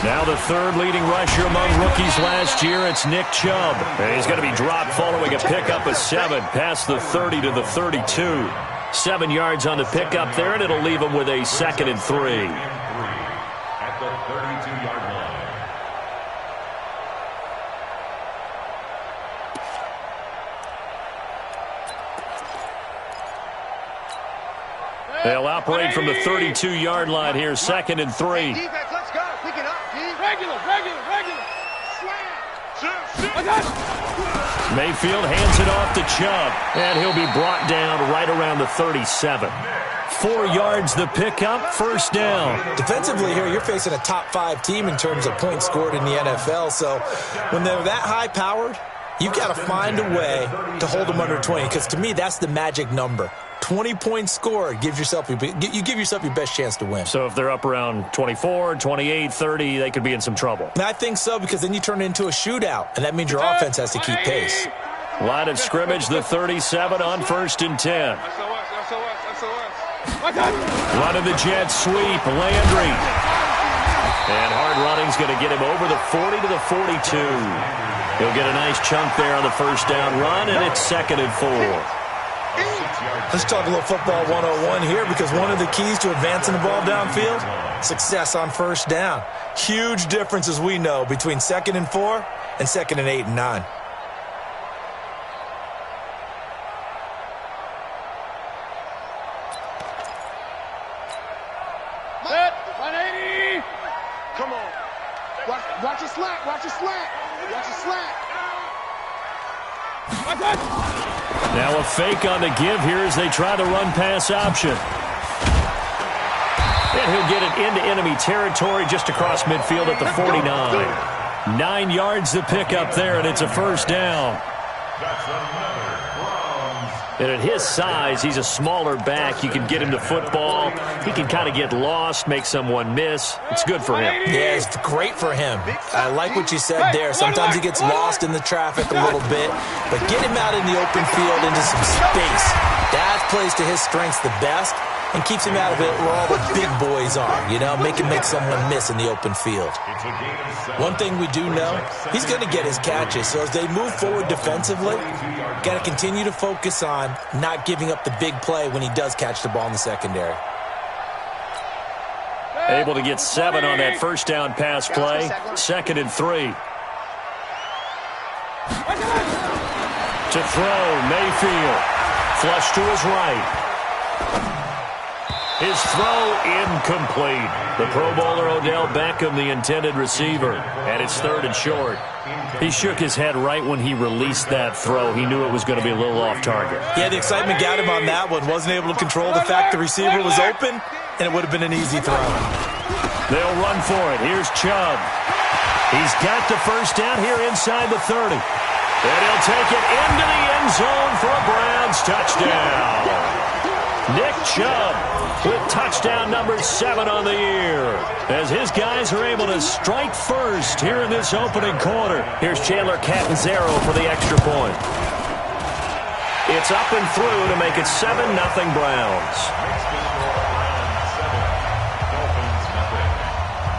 Now the third leading rusher among rookies last year, it's Nick Chubb. And he's going to be dropped following a pickup of 7 past the 30 to the 32. 7 yards on the pickup there, and it'll leave him with a 2nd and 3. At the 32-yard line. They'll operate from the 32-yard line here, 2nd and 3. Defense, let's go. Pick it up, D. Regular. Mayfield hands it off to Chubb, and he'll be brought down right around the 37. 4 yards the pickup, 1st down. Defensively here, you're facing a top 5 team in terms of points scored in the NFL, so when they're that high-powered, you got to find a way to hold them under 20, because to me, that's the magic number. 20 points scored, you give yourself your best chance to win. So if they're up around 24, 28, 30, they could be in some trouble. And I think so, because then you turn it into a shootout, and that means your offense has to keep pace. Line of scrimmage, the 37 on 1st and 10. Run of the jet sweep, Landry. And hard running's going to get him over the 40 to the 42. He'll get a nice chunk there on the 1st down run, and it's 2nd and 4. Let's talk a little football 101 here, because one of the keys to advancing the ball downfield, success on 1st down. Huge difference, as we know, between 2nd and 4 and 2nd and 8 and 9. Come on. Watch your slack. Now a fake on the give here as they try the run-pass option. And he'll get it into enemy territory just across midfield at the 49. 9 yards the pickup there, and it's a 1st down. And at his size, he's a smaller back. You can get him to football. He can kind of get lost, make someone miss. It's good for him. Yeah, it's great for him. I like what you said there. Sometimes he gets lost in the traffic a little bit, but get him out in the open field into some space. That plays to his strengths the best and keeps him out of it where all the big boys are, make someone miss in the open field. One thing we do know, he's going to get his catches. So as they move forward defensively, got to continue to focus on not giving up the big play when he does catch the ball in the secondary. Able to get 7 on that 1st down pass play. 2nd and 3. To throw, Mayfield. Flush to his right. His throw incomplete. The Pro Bowler Odell Beckham, the intended receiver. And it's 3rd and short. He shook his head right when he released that throw. He knew it was going to be a little off target. Yeah, the excitement got him on that one. Wasn't able to control the fact the receiver was open, and it would have been an easy throw. They'll run for it. Here's Chubb. He's got the 1st down here inside the 30. And he'll take it into the end zone for a Browns touchdown. Nick Chubb with touchdown number 7 on the year, as his guys are able to strike first here in this opening quarter. Here's Chandler Catanzaro for the extra point. It's up and through to make it 7-0 Browns.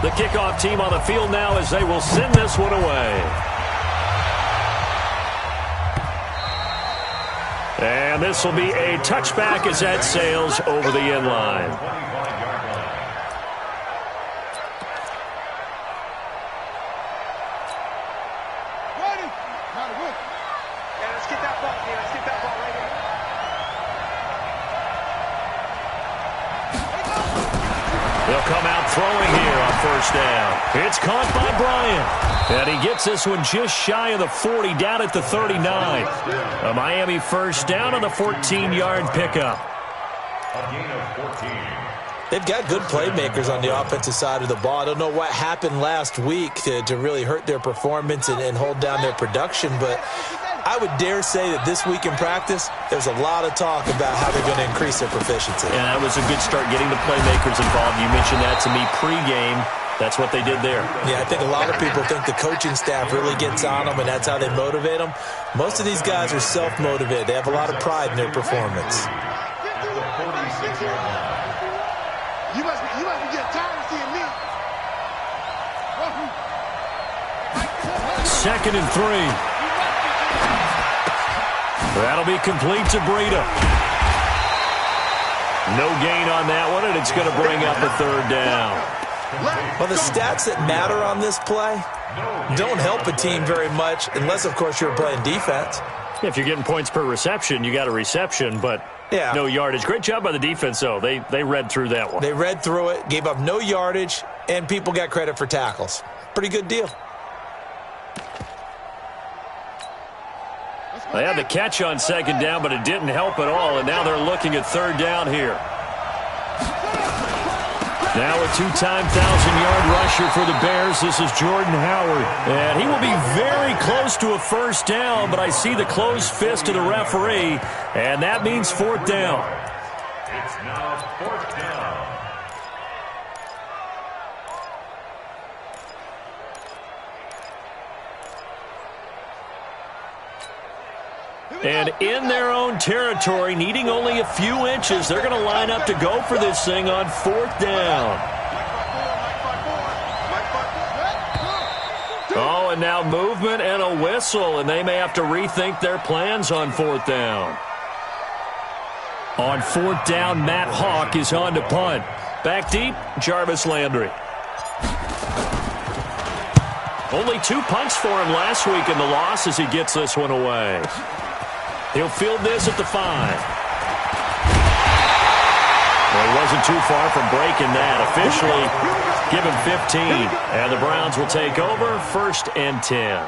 The kickoff team on the field now as they will send this one away. And this will be a touchback as that sails over the end line. Ready. Yeah, let's get that ball here. Let's get that ball right here. They'll come out throwing here on 1st down. It's caught by Bryant. And he gets this one just shy of the 40, down at the 39. A Miami 1st down on the 14-yard pickup. A gain of 14. They've got good playmakers on the offensive side of the ball. I don't know what happened last week to really hurt their performance and hold down their production, but I would dare say that this week in practice, there's a lot of talk about how they're going to increase their proficiency. And that was a good start, getting the playmakers involved. You mentioned that to me pregame. That's what they did there. Yeah, I think a lot of people think the coaching staff really gets on them, and that's how they motivate them. Most of these guys are self-motivated. They have a lot of pride in their performance. 2nd and 3. That'll be complete to Breida. No gain on that one, and it's going to bring up a 3rd down. Well, the stats that matter on this play don't help a team very much unless, of course, you're playing defense. If you're getting points per reception, you got a reception, but no yardage. Great job by the defense, though. They read through that one. They read through it, gave up no yardage, and people got credit for tackles. Pretty good deal. They had the catch on 2nd down, but it didn't help at all, and now they're looking at 3rd down here. Now a 2-time 1,000-yard rusher for the Bears. This is Jordan Howard. And he will be very close to a 1st down, but I see the closed fist of the referee, and that means 4th down. It's now 4th down. And in their own territory, needing only a few inches, they're going to line up to go for this thing on 4th down. Oh, and now movement and a whistle, and they may have to rethink their plans on 4th down. On 4th down, Matt Hawk is on to punt. Back deep, Jarvis Landry. Only 2 punts for him last week in the loss as he gets this one away. He'll field this at the 5. Well, he wasn't too far from breaking that. Officially, give him 15. And the Browns will take over 1st and 10.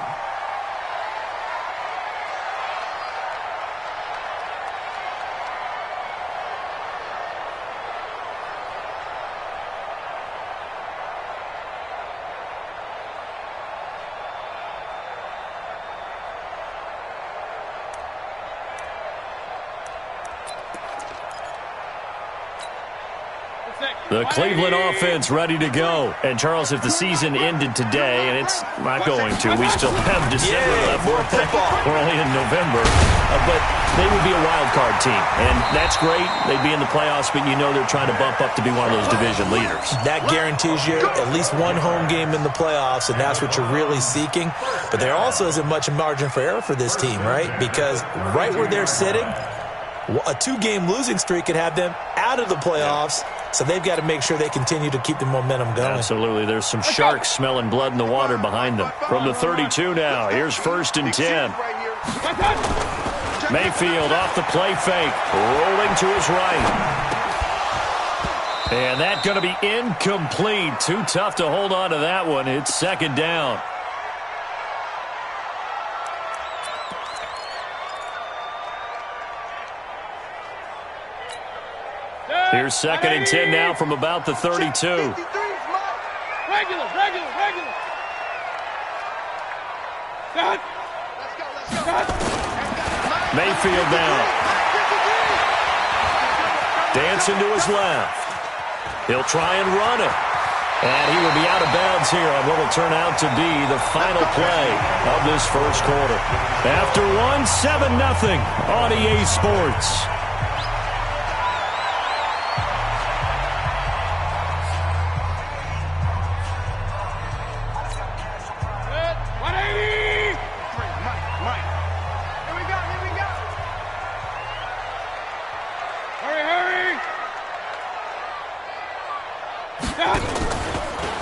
The Cleveland offense ready to go. And, Charles, if the season ended today, and it's not going to, we still have December left. We're only in November. But they would be a wild card team. And that's great. They'd be in the playoffs, but you know they're trying to bump up to be one of those division leaders. That guarantees you at least one home game in the playoffs, and that's what you're really seeking. But there also isn't much margin for error for this team, right? Because right where they're sitting, a 2-game losing streak could have them out of the playoffs. So they've got to make sure they continue to keep the momentum going. Absolutely. There's some sharks smelling blood in the water behind them. From the 32 now, here's 1st and 10. Mayfield off the play fake, rolling to his right. And that's going to be incomplete. Too tough to hold on to that one. It's 2nd down. Here's 2nd and 10 now from about the 32. Regular. Mayfield down. Dancing to his left. He'll try and run it. And he will be out of bounds here on what will turn out to be the final play of this 1st quarter. After 7-0 on EA Sports.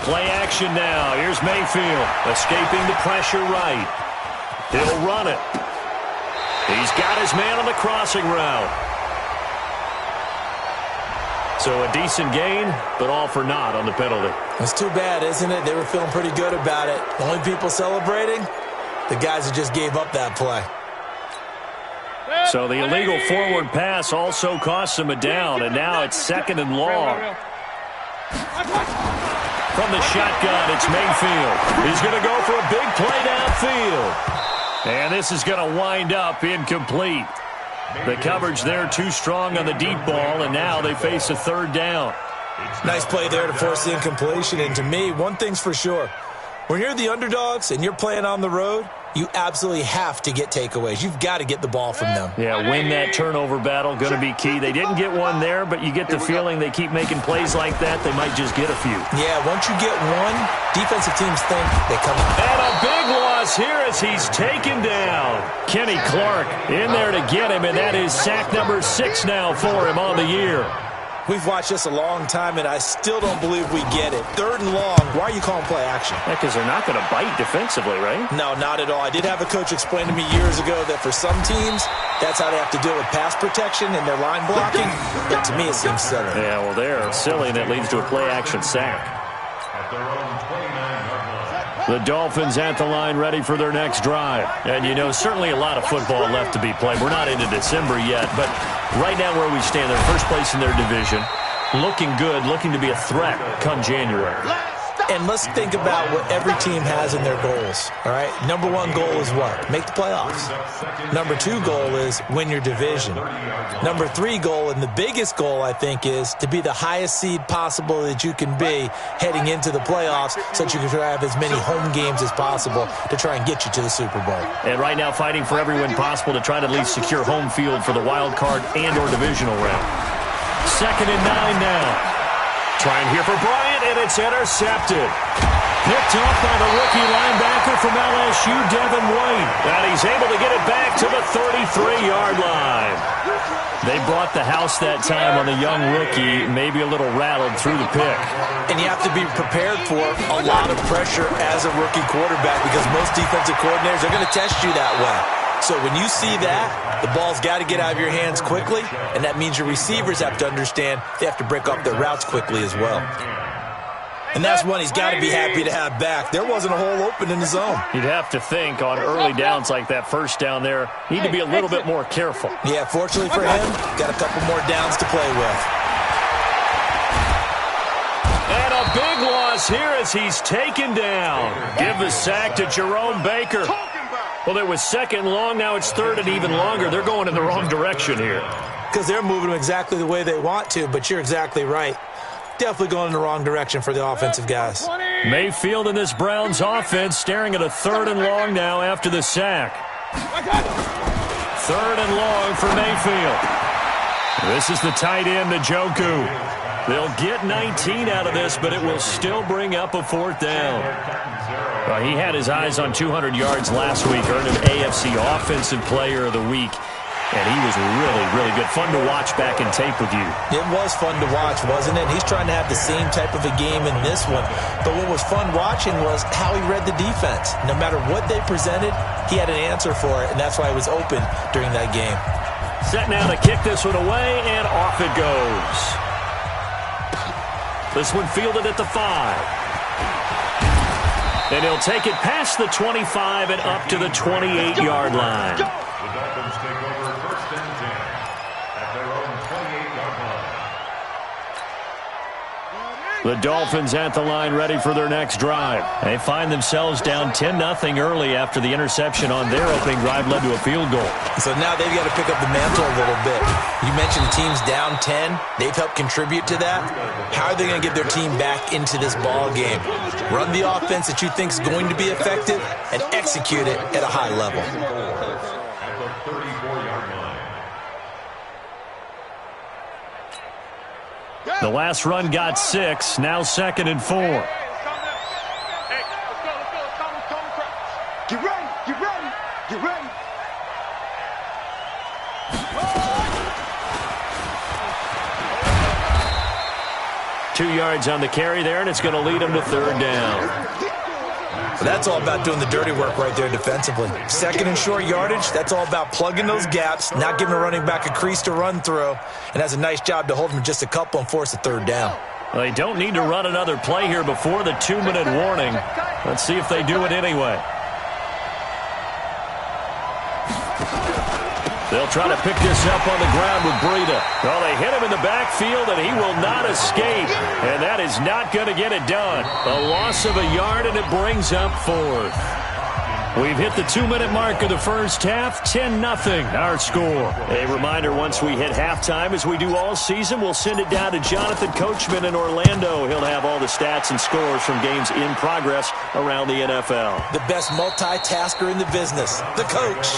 Play action now. Here's Mayfield escaping the pressure right. He'll run it. He's got his man on the crossing route. So a decent gain, but all for naught on the penalty. That's too bad, isn't it? They were feeling pretty good about it. The only people celebrating, the guys who just gave up that play. So the illegal forward pass also cost him a down, and now it's 2nd and long. From the shotgun, it's Mayfield. He's going to go for a big play downfield. And this is going to wind up incomplete. The coverage there too strong on the deep ball, and now they face a 3rd down. Nice play there to force the incompletion. And to me, one thing's for sure. When you're the underdogs and you're playing on the road, you absolutely have to get takeaways. You've got to get the ball from them. Yeah, win that turnover battle, going to be key. They didn't get one there, but you get the feeling they keep making plays like that, they might just get a few. Yeah, once you get one, defensive teams think they come out. And a big loss here as he's taken down. Kenny Clark in there to get him, and that is sack number 6 now for him on the year. We've watched this a long time, and I still don't believe we get it. 3rd and long, why are you calling play action? Because they're not going to bite defensively, right? No, not at all. I did have a coach explain to me years ago that for some teams, that's how they have to deal with pass protection and their line blocking. But to me, it seems silly. Yeah, well, they're silly, and that leads to a play action sack. The Dolphins at the line ready for their next drive. And, you know, certainly a lot of football left to be played. We're not into December yet, but right now where we stand, they're first place in their division. Looking good, looking to be a threat come January. And let's think about what every team has in their goals, all right? Number 1 goal is what? Make the playoffs. Number 2 goal is win your division. Number 3 goal, and the biggest goal, I think, is to be the highest seed possible that you can be heading into the playoffs so that you can have as many home games as possible to try and get you to the Super Bowl. And right now fighting for every win possible to try to at least secure home field for the wild card and or divisional round. 2nd and 9 now. Trying here for Bryant, and it's intercepted. Picked off by the rookie linebacker from LSU, Devin White. And he's able to get it back to the 33-yard line. They brought the house that time on the young rookie, maybe a little rattled through the pick. And you have to be prepared for a lot of pressure as a rookie quarterback because most defensive coordinators are going to test you that way. So when you see that, the ball's got to get out of your hands quickly, and that means your receivers have to understand they have to break up their routes quickly as well. And that's one he's got to be happy to have back. There wasn't a hole open in the zone. You'd have to think on early downs like that first down there, need to be a little bit more careful. Yeah, fortunately for him, got a couple more downs to play with. And a big loss here as he's taken down. Give the sack to Jerome Baker. Well, it was 2nd and long. Now it's 3rd and even longer. They're going in the wrong direction here. Because they're moving them exactly the way they want to, but you're exactly right. Definitely going in the wrong direction for the offensive guys. Mayfield and this Browns offense staring at a 3rd and long now after the sack. 3rd and long for Mayfield. This is the tight end, Njoku. They'll get 19 out of this, but it will still bring up a 4th down. Well, he had his eyes on 200 yards last week, earned an AFC Offensive Player of the Week, and he was really, really good. Fun to watch back in tape with you. It was fun to watch, wasn't it? He's trying to have the same type of a game in this one, but what was fun watching was how he read the defense. No matter what they presented, he had an answer for it, and that's why he was open during that game. Set now to kick this one away, and off it goes. This one fielded at the 5. And he'll take it past the 25 and up to the 28-yard line. The Dolphins take over 1st and 10 at their own 28-yard line. The Dolphins at the line ready for their next drive. They find themselves down 10-0 early after the interception on their opening drive led to a field goal. So now they've got to pick up the mantle a little bit. You mentioned the team's down 10. They've helped contribute to that. How are they going to get their team back into this ball game? Run the offense that you think is going to be effective and execute it at a high level. At the 34-yard line. The last run got 6, now 2nd and 4. Hey, let's go. Get ready, get ready, get ready. 2 yards on the carry there, and it's going to lead them to 3rd down. But that's all about doing the dirty work right there defensively. 2nd and short yardage, that's all about plugging those gaps, not giving a running back a crease to run through, and has a nice job to hold them just a couple and force a 3rd down. Well, they don't need to run another play here before the 2-minute warning. Let's see if they do it anyway. They'll try to pick this up on the ground with Breida. Well, they hit him in the backfield, and he will not escape. And that is not going to get it done. A loss of a yard, and it brings up 4th. We've hit the 2-minute mark of the first half, 10-0 our score. A reminder, once we hit halftime, as we do all season, we'll send it down to Jonathan Coachman in Orlando. He'll have all the stats and scores from games in progress around the NFL. The best multitasker in the business, the coach.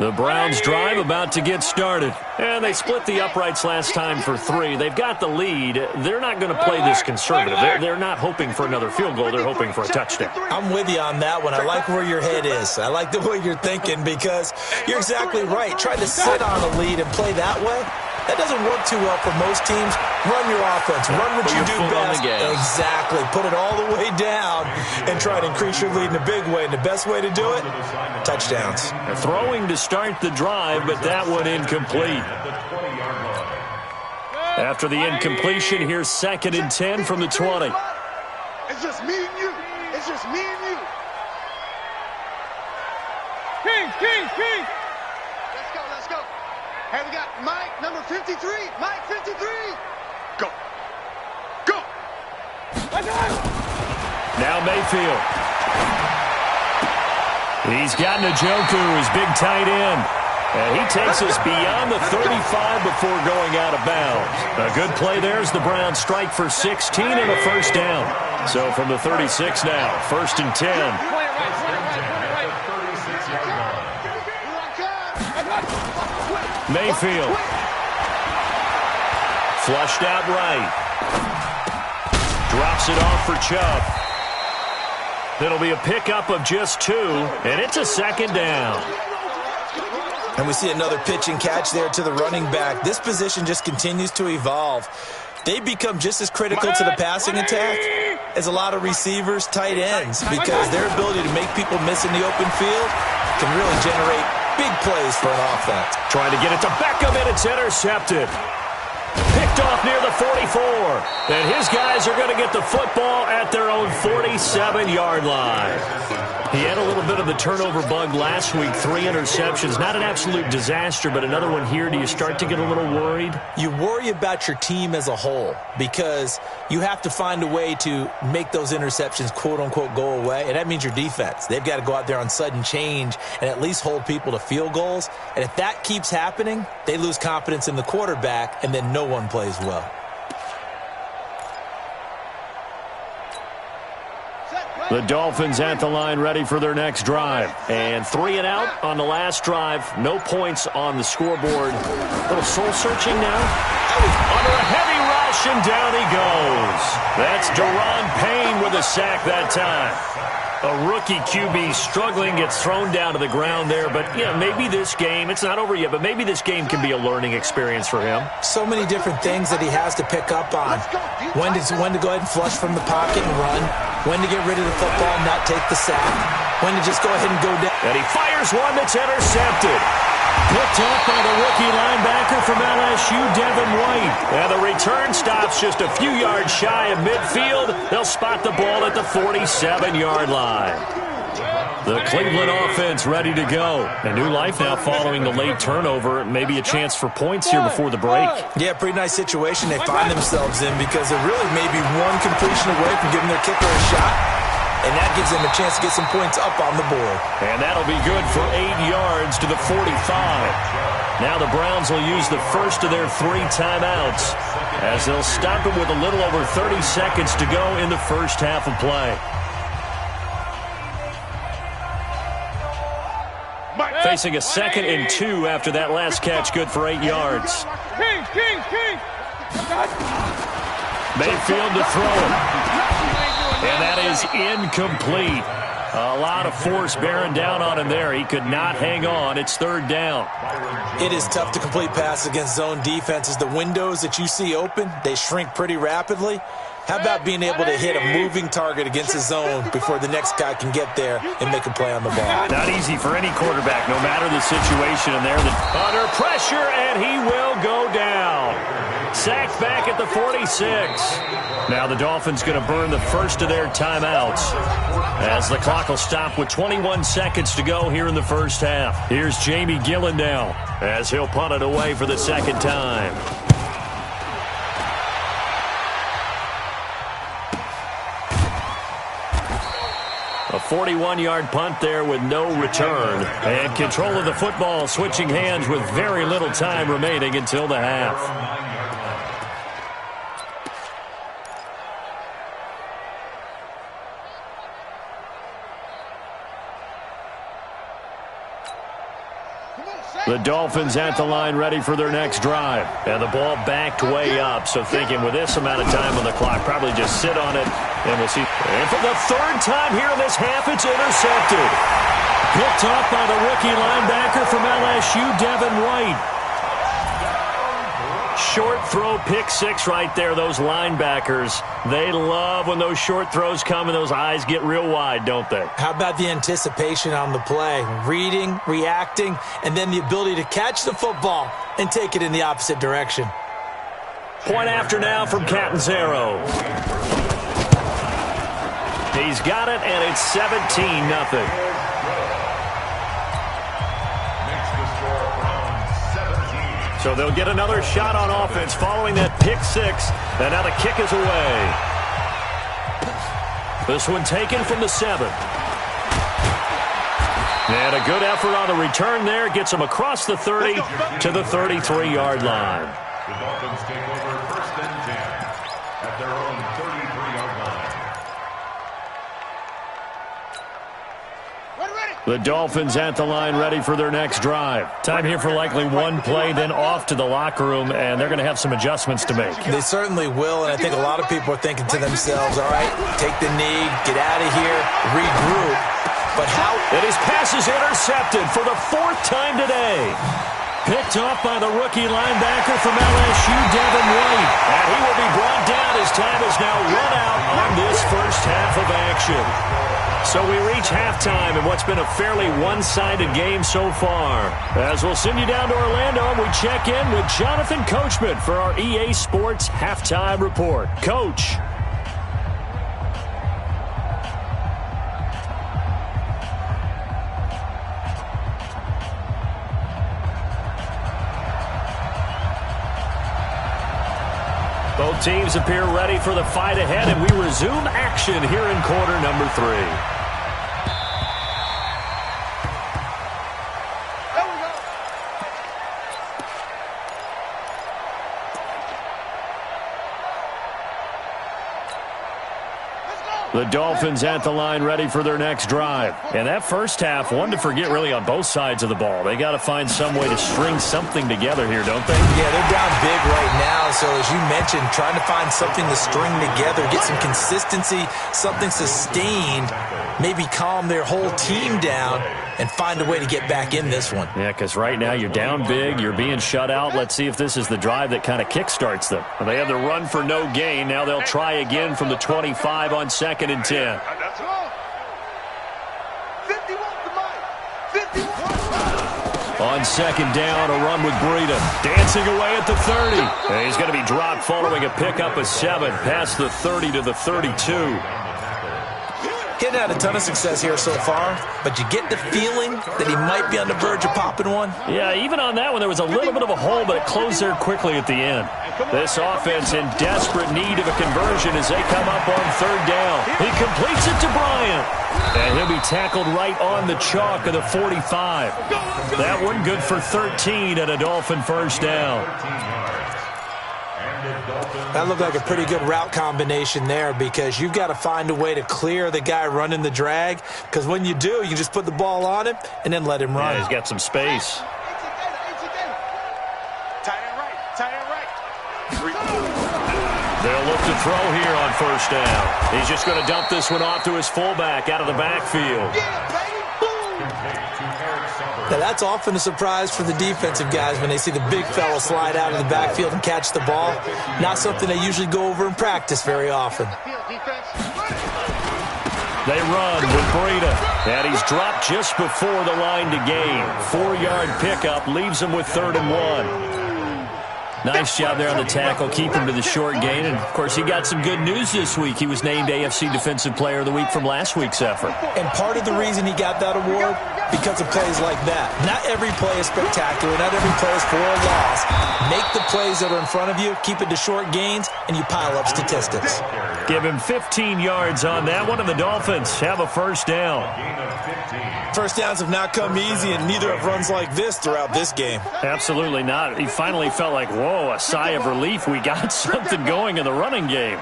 The Browns drive about to get started. And they split the uprights last time for 3. They've got the lead. They're not going to play this conservative. They're not hoping for another field goal. They're hoping for a touchdown. I'm with you on that one. I like where your head is. I like the way you're thinking because you're exactly right. Try to sit on a lead and play that way. That doesn't work too well for most teams. Run your offense. Run what you do best. Exactly. Put it all the way down and try to increase your lead in a big way. And the best way to do it, touchdowns. They're throwing to start the drive, but that one incomplete. After the incompletion, here's 2nd and 10 from the 20. It's just me and you. It's just me and you. King. Let's go. Hey, we got Mike, number 53. Mike, 53. Go. Now Mayfield. He's got Njoku, his big tight end. And he takes us beyond the 35 before going out of bounds. A good play there as the Browns strike for 16 and a first down. So from the 36 now, 1st and 10. Mayfield. Flushed out right. Drops it off for Chubb. It'll be a pickup of just 2, and it's a 2nd down. And we see another pitch and catch there to the running back. This position just continues to evolve. They become just as critical to the passing attack as a lot of receivers, tight ends, because their ability to make people miss in the open field can really generate big plays for an offense. Trying to get it to Beckham, and it's intercepted. Picked off near the 44. And his guys are going to get the football at their own 47-yard line. He had a little bit of the turnover bug last week, 3 interceptions. Not an absolute disaster, but another one here. Do you start to get a little worried? You worry about your team as a whole because you have to find a way to make those interceptions, quote-unquote, go away, and that means your defense. They've got to go out there on sudden change and at least hold people to field goals. And if that keeps happening, they lose confidence in the quarterback, and then no one plays well. The Dolphins at the line ready for their next drive. And 3 and out on the last drive. No points on the scoreboard. A little soul-searching now. Under a heavy rush, and down he goes. That's Daron Payne with a sack that time. A rookie QB struggling, gets thrown down to the ground there. But, yeah, maybe this game, it's not over yet, but maybe this game can be a learning experience for him. So many different things that he has to pick up on. When to go ahead and flush from the pocket and run. When to get rid of the football and not take the sack. When to just go ahead and go down. And he fires one that's intercepted. Picked up by the rookie linebacker from LSU, Devin White. And the return stops just a few yards shy of midfield. They'll spot the ball at the 47-yard line. The Cleveland offense ready to go. A new life now following the late turnover. Maybe a chance for points here before the break. Yeah, pretty nice situation they find themselves in because they're really maybe one completion away from giving their kicker a shot. And that gives them a chance to get some points up on the board. And that'll be good for 8 yards to the 45. Now the Browns will use the first of their 3 timeouts as they'll stop it with a little over 30 seconds to go in the first half of play. Facing a 2nd and 2 after that last catch, good for 8 yards. Mayfield to throw it. And that is incomplete. A lot of force bearing down on him there. He could not hang on. It's 3rd down. It is tough to complete passes against zone defenses. The windows that you see open, they shrink pretty rapidly. How about being able to hit a moving target against the zone before the next guy can get there and make a play on the ball? Not easy for any quarterback, no matter the situation in there. Under pressure, and he will go down. Sacked back at the 46. Now the Dolphins going to burn the first of their timeouts as the clock will stop with 21 seconds to go here in the first half. Here's Jamie Gillen now as he'll punt it away for the second time. A 41-yard punt there with no return. And control of the football switching hands with very little time remaining until the half. The Dolphins at the line ready for their next drive. And the ball backed way up, so thinking with this amount of time on the clock, probably just sit on it, and we'll see. And for the third time here in this half, it's intercepted. Picked off by the rookie linebacker from LSU, Devin White. Short throw, pick six right there. Those linebackers, they love when those short throws come and those eyes get real wide, don't they? How about the anticipation on the play? Reading, reacting, and then the ability to catch the football and take it in the opposite direction. Point after now from Catanzaro. He's got it, and it's 17-0. So they'll get another shot on offense following that pick six. And now the kick is away. This one taken from the 7. And a good effort on the return there. Gets him across the 30 to the 33-yard line. The Dolphins take over first and 10 at their own 33-yard line. The Dolphins at the line ready for their next drive. Time here for likely one play, then off to the locker room, and they're going to have some adjustments to make. They certainly will, and I think a lot of people are thinking to themselves, all right, take the knee, get out of here, regroup. But how? And his pass is intercepted for the fourth time today. Picked off by the rookie linebacker from LSU, Devin White. And he will be brought down as time is now run out on this first half of action. So we reach halftime in what's been a fairly one-sided game so far. As we'll send you down to Orlando, and we check in with Jonathan Coachman for our EA Sports Halftime Report. Coach. Both teams appear ready for the fight ahead, and we resume action here in quarter number 3. The Dolphins at the line ready for their next drive. And that first half, one to forget really on both sides of the ball. They got to find some way to string something together here, don't they? Yeah, they're down big right now. So as you mentioned, trying to find something to string together, get some consistency, something sustained, maybe calm their whole team down and find a way to get back in this one. Yeah, because right now you're down big, you're being shut out. Let's see if this is the drive that kind of kickstarts them. Well, they had the run for no gain. Now they'll try again from the 25 on 2nd and 10. On second down, a run with Breida. Dancing away at the 30. And he's going to be dropped following a pickup of 7 past the 30 to the 32. Getting had a ton of success here so far, but you get the feeling that he might be on the verge of popping one. Yeah, even on that one, there was a little bit of a hole, but it closed there quickly at the end. This offense in desperate need of a conversion as they come up on 3rd down. He completes it to Bryant. And he'll be tackled right on the chalk of the 45. That one good for 13 and a Dolphin first down. That looked like a pretty good route combination there because you've got to find a way to clear the guy running the drag, because when you do, you just put the ball on him and then let him run. Yeah, he's got some space. They'll look to throw here on 1st down. He's just going to dump this one off to his fullback out of the backfield. Now, that's often a surprise for the defensive guys when they see the big fella slide out of the backfield and catch the ball. Not something they usually go over in practice very often. They run with Breida, and he's dropped just before the line to gain. 4-yard pickup leaves him with 3rd and 1. Nice job there on the tackle, keep him to the short gain. And, of course, he got some good news this week. He was named AFC Defensive Player of the Week from last week's effort. And part of the reason he got that award, because of plays like that. Not every play is spectacular. Not every play is for a loss. Make the plays that are in front of you, keep it to short gains, and you pile up statistics. Give him 15 yards on that one, and the Dolphins have a first down. First downs have not come easy, and neither have runs like this throughout this game. Absolutely not. He finally felt like, whoa, a sigh of relief. We got something going in the running game.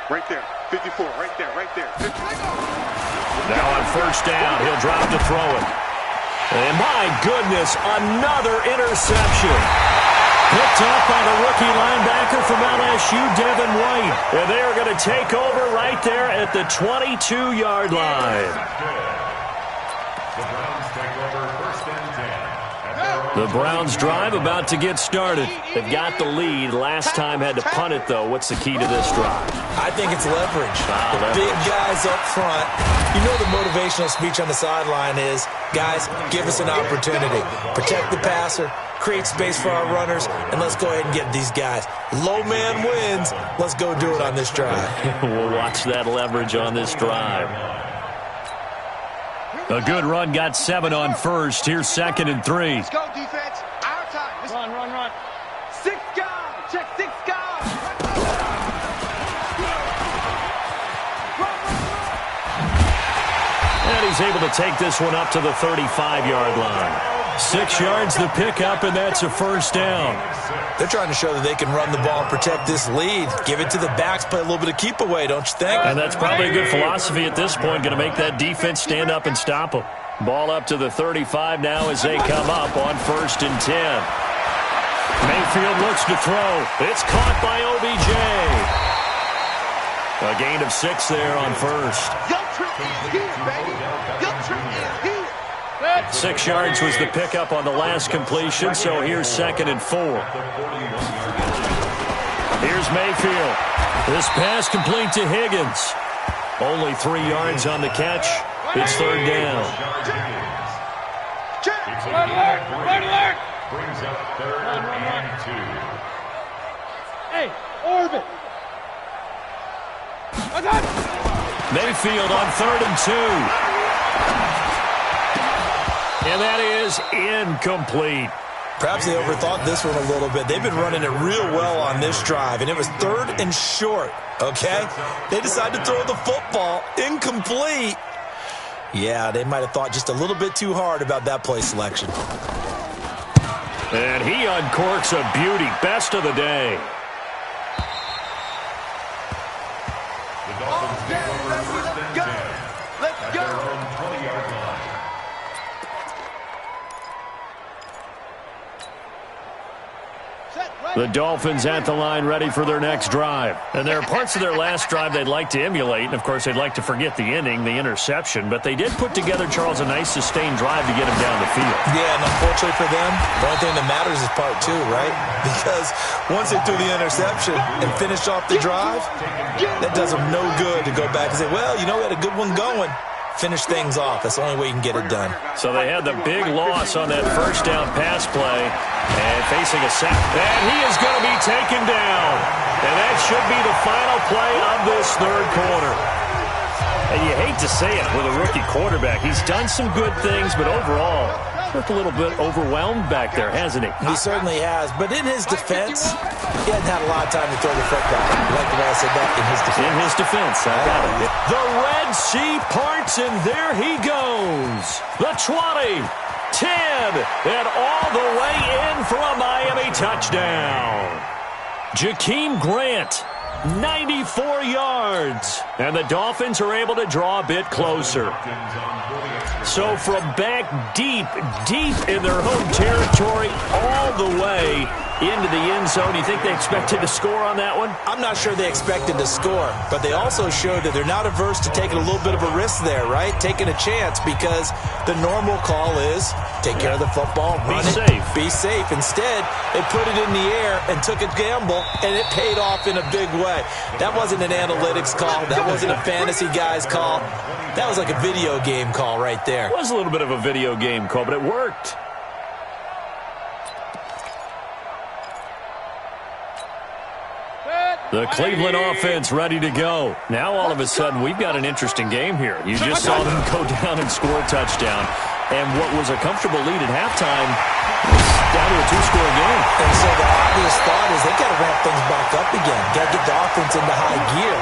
Right there. 54. Right there. Right there. 50. Now on first down, he'll drop to throw it. And my goodness, another interception. Picked up by the rookie linebacker from LSU, Devin White. And they are going to take over right there at the 22-yard line. The Browns drive about to get started. They've got the lead. Last time had to punt it, though. What's the key to this drive? I think it's leverage. The big guys up front. You know the motivational speech on the sideline is, guys, give us an opportunity. Protect the passer, create space for our runners, and let's go ahead and get these guys. Low man wins. Let's go do it on this drive. We'll watch that leverage on this drive. A good run, got 7 on first. Here's 2nd and 3. Let's go, defense. Our time. Run. 6 guys. Check 6 guys. And he's able to take this one up to the 35-yard line. 6 yards the pickup, and that's a first down. They're trying to show that they can run the ball and protect this lead. Give it to the backs, play a little bit of keep away, don't you think? And that's probably a good philosophy at this point, going to make that defense stand up and stop them. Ball up to the 35 now as they come up on 1st and 10. Mayfield looks to throw. It's caught by OBJ. A gain of 6 there on first. Your trick is here, baby. Your trick is here. 6 yards was the pickup on the last completion, so here's 2nd and 4. Here's Mayfield. This pass complete to Higgins. Only 3 yards on the catch. It's 3rd down. Brings up 3rd and 2. Hey, orbit. Mayfield on 3rd and 2. And that is incomplete. Perhaps they overthought this one a little bit. They've been running it real well on this drive, and it was 3rd and short, okay? They decided to throw the football incomplete. Yeah, they might have thought just a little bit too hard about that play selection. And he uncorks a beauty. Best of the day. The Dolphins take over 1st and 10. At their own 20-yard line. The Dolphins at the line ready for their next drive. And there are parts of their last drive they'd like to emulate. And, of course, they'd like to forget the inning, the interception. But they did put together, Charles, a nice sustained drive to get him down the field. Yeah, and unfortunately for them, the only thing that matters is part 2, right? Because once they threw the interception and finished off the drive, that does them no good to go back and say, well, you know, we had a good one going. Finish things off. That's the only way you can get it done. So they had the big loss on that first down pass play. And facing a sack. And he is going to be taken down. And that should be the final play of this 3rd quarter. And you hate to say it with a rookie quarterback. He's done some good things, but overall, looked a little bit overwhelmed back there, hasn't he? He certainly has. But in his defense, he hasn't had a lot of time to throw the football. You like the way I said that? In his defense. In his defense, I got it. The Red Sea parts, and there he goes. The 20, 10, and all the way in for a Miami touchdown. Jakeem Grant, 94 yards. And the Dolphins are able to draw a bit closer. So from back deep in their home territory, all the way into the end zone. You think they expected to score on that one? I'm not sure they expected to score, but they also showed that they're not averse to taking a little bit of a risk there, right? Taking a chance, because the normal call is take care of the football, run it, be safe. Instead, they put it in the air and took a gamble, and it paid off in a big way. That wasn't an analytics call. That wasn't a fantasy guy's call. That was like a video game call right there. It was a little bit of a video game call, but it worked. The Cleveland offense ready to go. Now, all of a sudden, we've got an interesting game here. You just saw them go down and score a touchdown. And what was a comfortable lead at halftime was down to a two-score game. And so the obvious thought is they've got to ramp things back up again. Got to get the offense into high gear.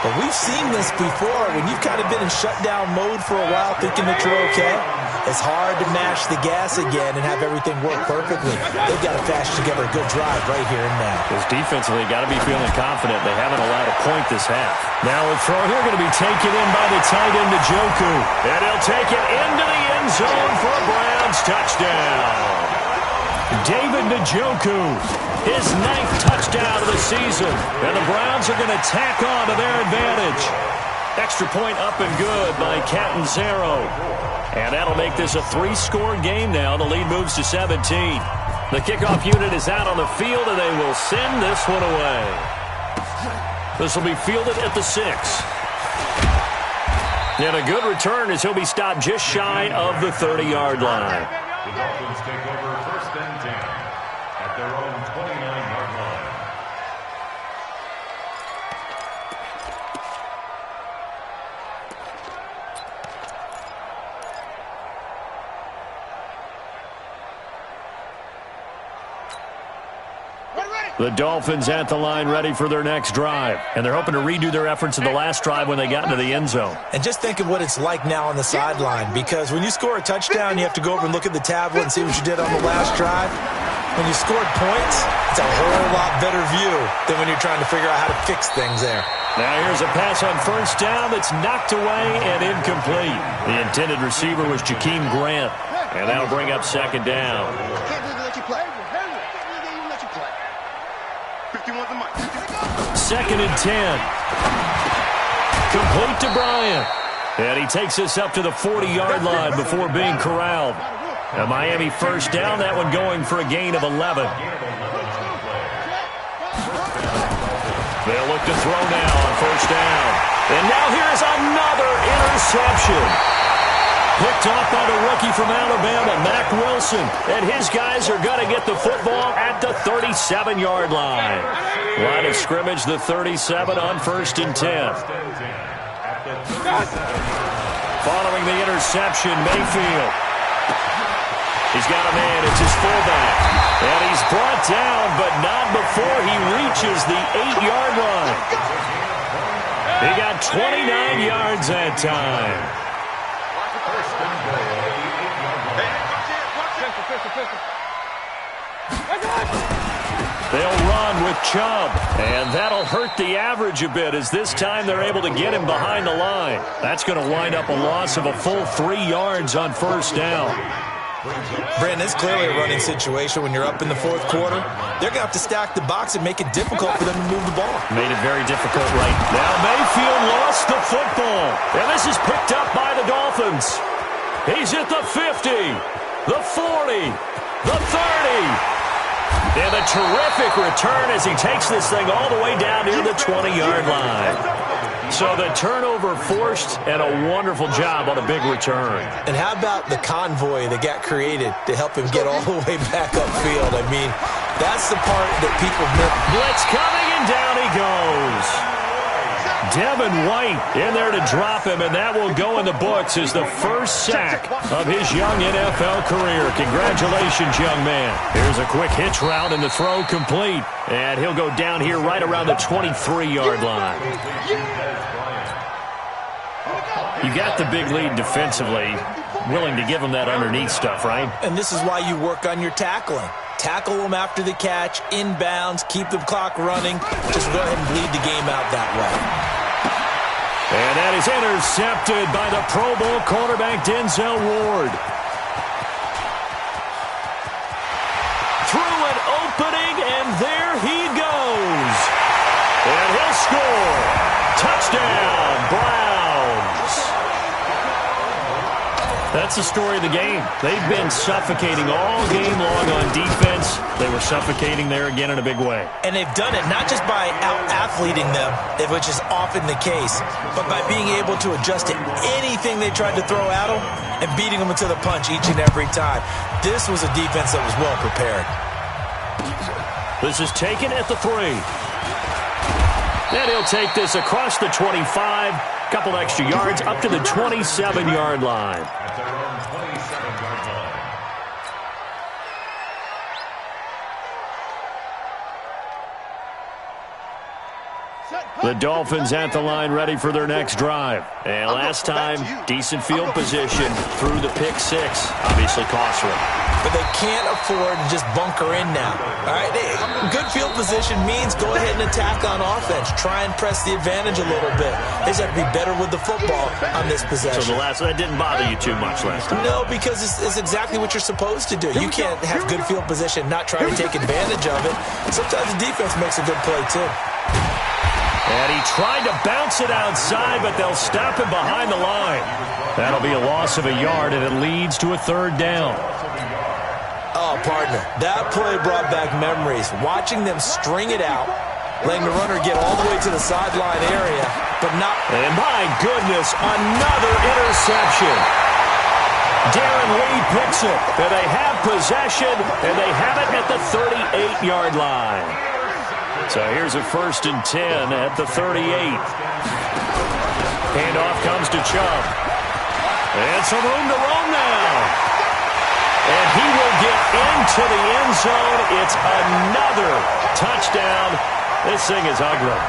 But we've seen this before. When you've kind of been in shutdown mode for a while thinking that you're okay, it's hard to mash the gas again and have everything work perfectly. They've got to fashion together a good drive right here and now. Because defensively, got to be feeling confident. They haven't allowed a point this half. Now a throw here going to be taken in by the tight end, Njoku. And he'll take it into the end zone for a Browns touchdown. David Njoku, his 9th touchdown of the season. And the Browns are going to tack on to their advantage. Extra point up and good by Catanzaro. And that'll make this a 3-score game now. The lead moves to 17. The kickoff unit is out on the field, and they will send this one away. This will be fielded at the 6. And a good return as he'll be stopped just shy of the 30-yard line. The Dolphins take over 1st and 10 at their own 29-yard line. The Dolphins at the line ready for their next drive. And they're hoping to redo their efforts in the last drive when they got into the end zone. And just think of what it's like now on the sideline, because when you score a touchdown, you have to go over and look at the tablet and see what you did on the last drive. When you scored points, it's a whole lot better view than when you're trying to figure out how to fix things there. Now here's a pass on 1st down that's knocked away and incomplete. The intended receiver was Jakeem Grant. And that'll bring up 2nd down. Can't believe they let you play. They even let you play. 51's the mic. 2nd and 10. Complete to Bryant. And he takes us up to the 40-yard line before being corralled. A Miami 1st down, that one going for a gain of 11. They'll look to throw now on 1st down. And now here's another interception. Picked off by the rookie from Alabama, Mack Wilson. And his guys are going to get the football at the 37-yard line. Line of scrimmage, the 37 on 1st and 10. Following the interception, Mayfield. He's got a man. It's his fullback. And he's brought down, but not before he reaches the 8-yard line. He got 29 yards that time. They'll run with Chubb, and that'll hurt the average a bit as this time they're able to get him behind the line. That's going to wind up a loss of a full 3 yards on 1st down. Brandon, it's clearly a running situation when you're up in the 4th quarter. They're going to have to stack the box and make it difficult for them to move the ball. Made it very difficult right now. Mayfield lost the football, and this is picked up by the Dolphins. He's at the 50, the 40, the 30. And a terrific return as he takes this thing all the way down near the 20-yard line. So the turnover forced, and a wonderful job on a big return. And how about the convoy that got created to help him get all the way back upfield? I mean, that's the part that people miss. Blitz coming, and down he goes. Devin White in there to drop him, and that will go in the books as the first sack of his young NFL career. Congratulations, young man. Here's a quick hitch route, and the throw complete. And he'll go down here right around the 23-yard line. You got the big lead defensively. Willing to give him that underneath stuff, right? And this is why you work on your tackling. Tackle them after the catch, inbounds, keep the clock running. Just go ahead and bleed the game out that way. And that is intercepted by the Pro Bowl cornerback Denzel Ward. Through an opening, and there he goes. And he'll score. Touchdown, Browns. That's the story of the game. They've been suffocating all game long on defense. They were suffocating there again in a big way. And they've done it not just by out-athleting them, which is often the case, but by being able to adjust to anything they tried to throw at them and beating them to the punch each and every time. This was a defense that was well prepared. This is taken at the 3. And he'll take this across the 25, couple extra yards, up to the 27-yard line. At their own 27-yard line. The Dolphins at the line ready for their next drive. And last time, decent field position through the pick six. Obviously costly. But they can't afford to just bunker in now. All right, good field position means go ahead and attack on offense. Try and press the advantage a little bit. They just have to be better with the football on this possession. So that didn't bother you too much last time? No, because it's exactly what you're supposed to do. You can't have good field position, not try to take advantage of it. Sometimes the defense makes a good play, too. And he tried to bounce it outside, but they'll stop him behind the line. That'll be a loss of a yard, and it leads to a third down. Oh, partner, that play brought back memories. Watching them string it out, letting the runner get all the way to the sideline area, but not... And my goodness, another interception. Darren Lee picks it, and they have possession, and they have it at the 38-yard line. So here's a 1st and 10 at the 38. Handoff comes to Chubb. And some room to roam now. And he will get into the end zone. It's another touchdown. This thing is ugly.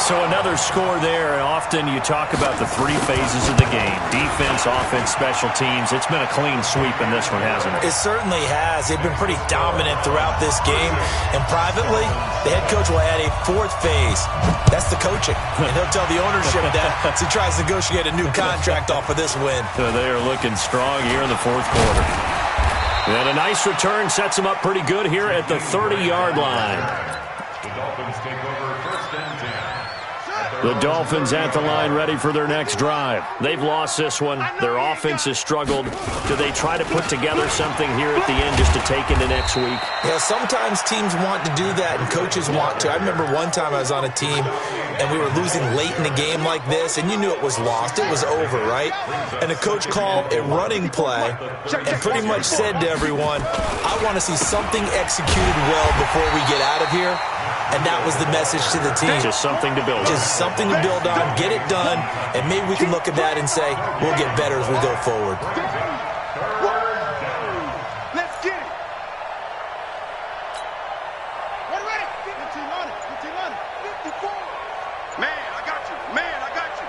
So another score there, and often you talk about the three phases of the game. Defense, offense, special teams. It's been a clean sweep in this one, hasn't it? It certainly has. They've been pretty dominant throughout this game. And privately, the head coach will add a 4th phase. That's the coaching. And he'll tell the ownership that as he tries to negotiate a new contract off of this win. So they are looking strong here in the 4th quarter. And a nice return sets them up pretty good here at the 30-yard line. The Dolphins take over 1st and 10. The Dolphins at the line ready for their next drive. They've lost this one. Their offense has struggled. Do they try to put together something here at the end just to take into next week? Yeah, sometimes teams want to do that and coaches want to. I remember one time I was on a team and we were losing late in a game like this, and you knew it was lost. It was over, right? And the coach called a running play and pretty much said to everyone, I want to see something executed well before we get out of here. And that was the message to the team. Just something to build on. Just something to build on, get it done, and maybe we can look at that and say, we'll get better as we go forward. Let's get it. What ready? 15 on it. 15 on it. 54. Man, I got you. Man, I got you.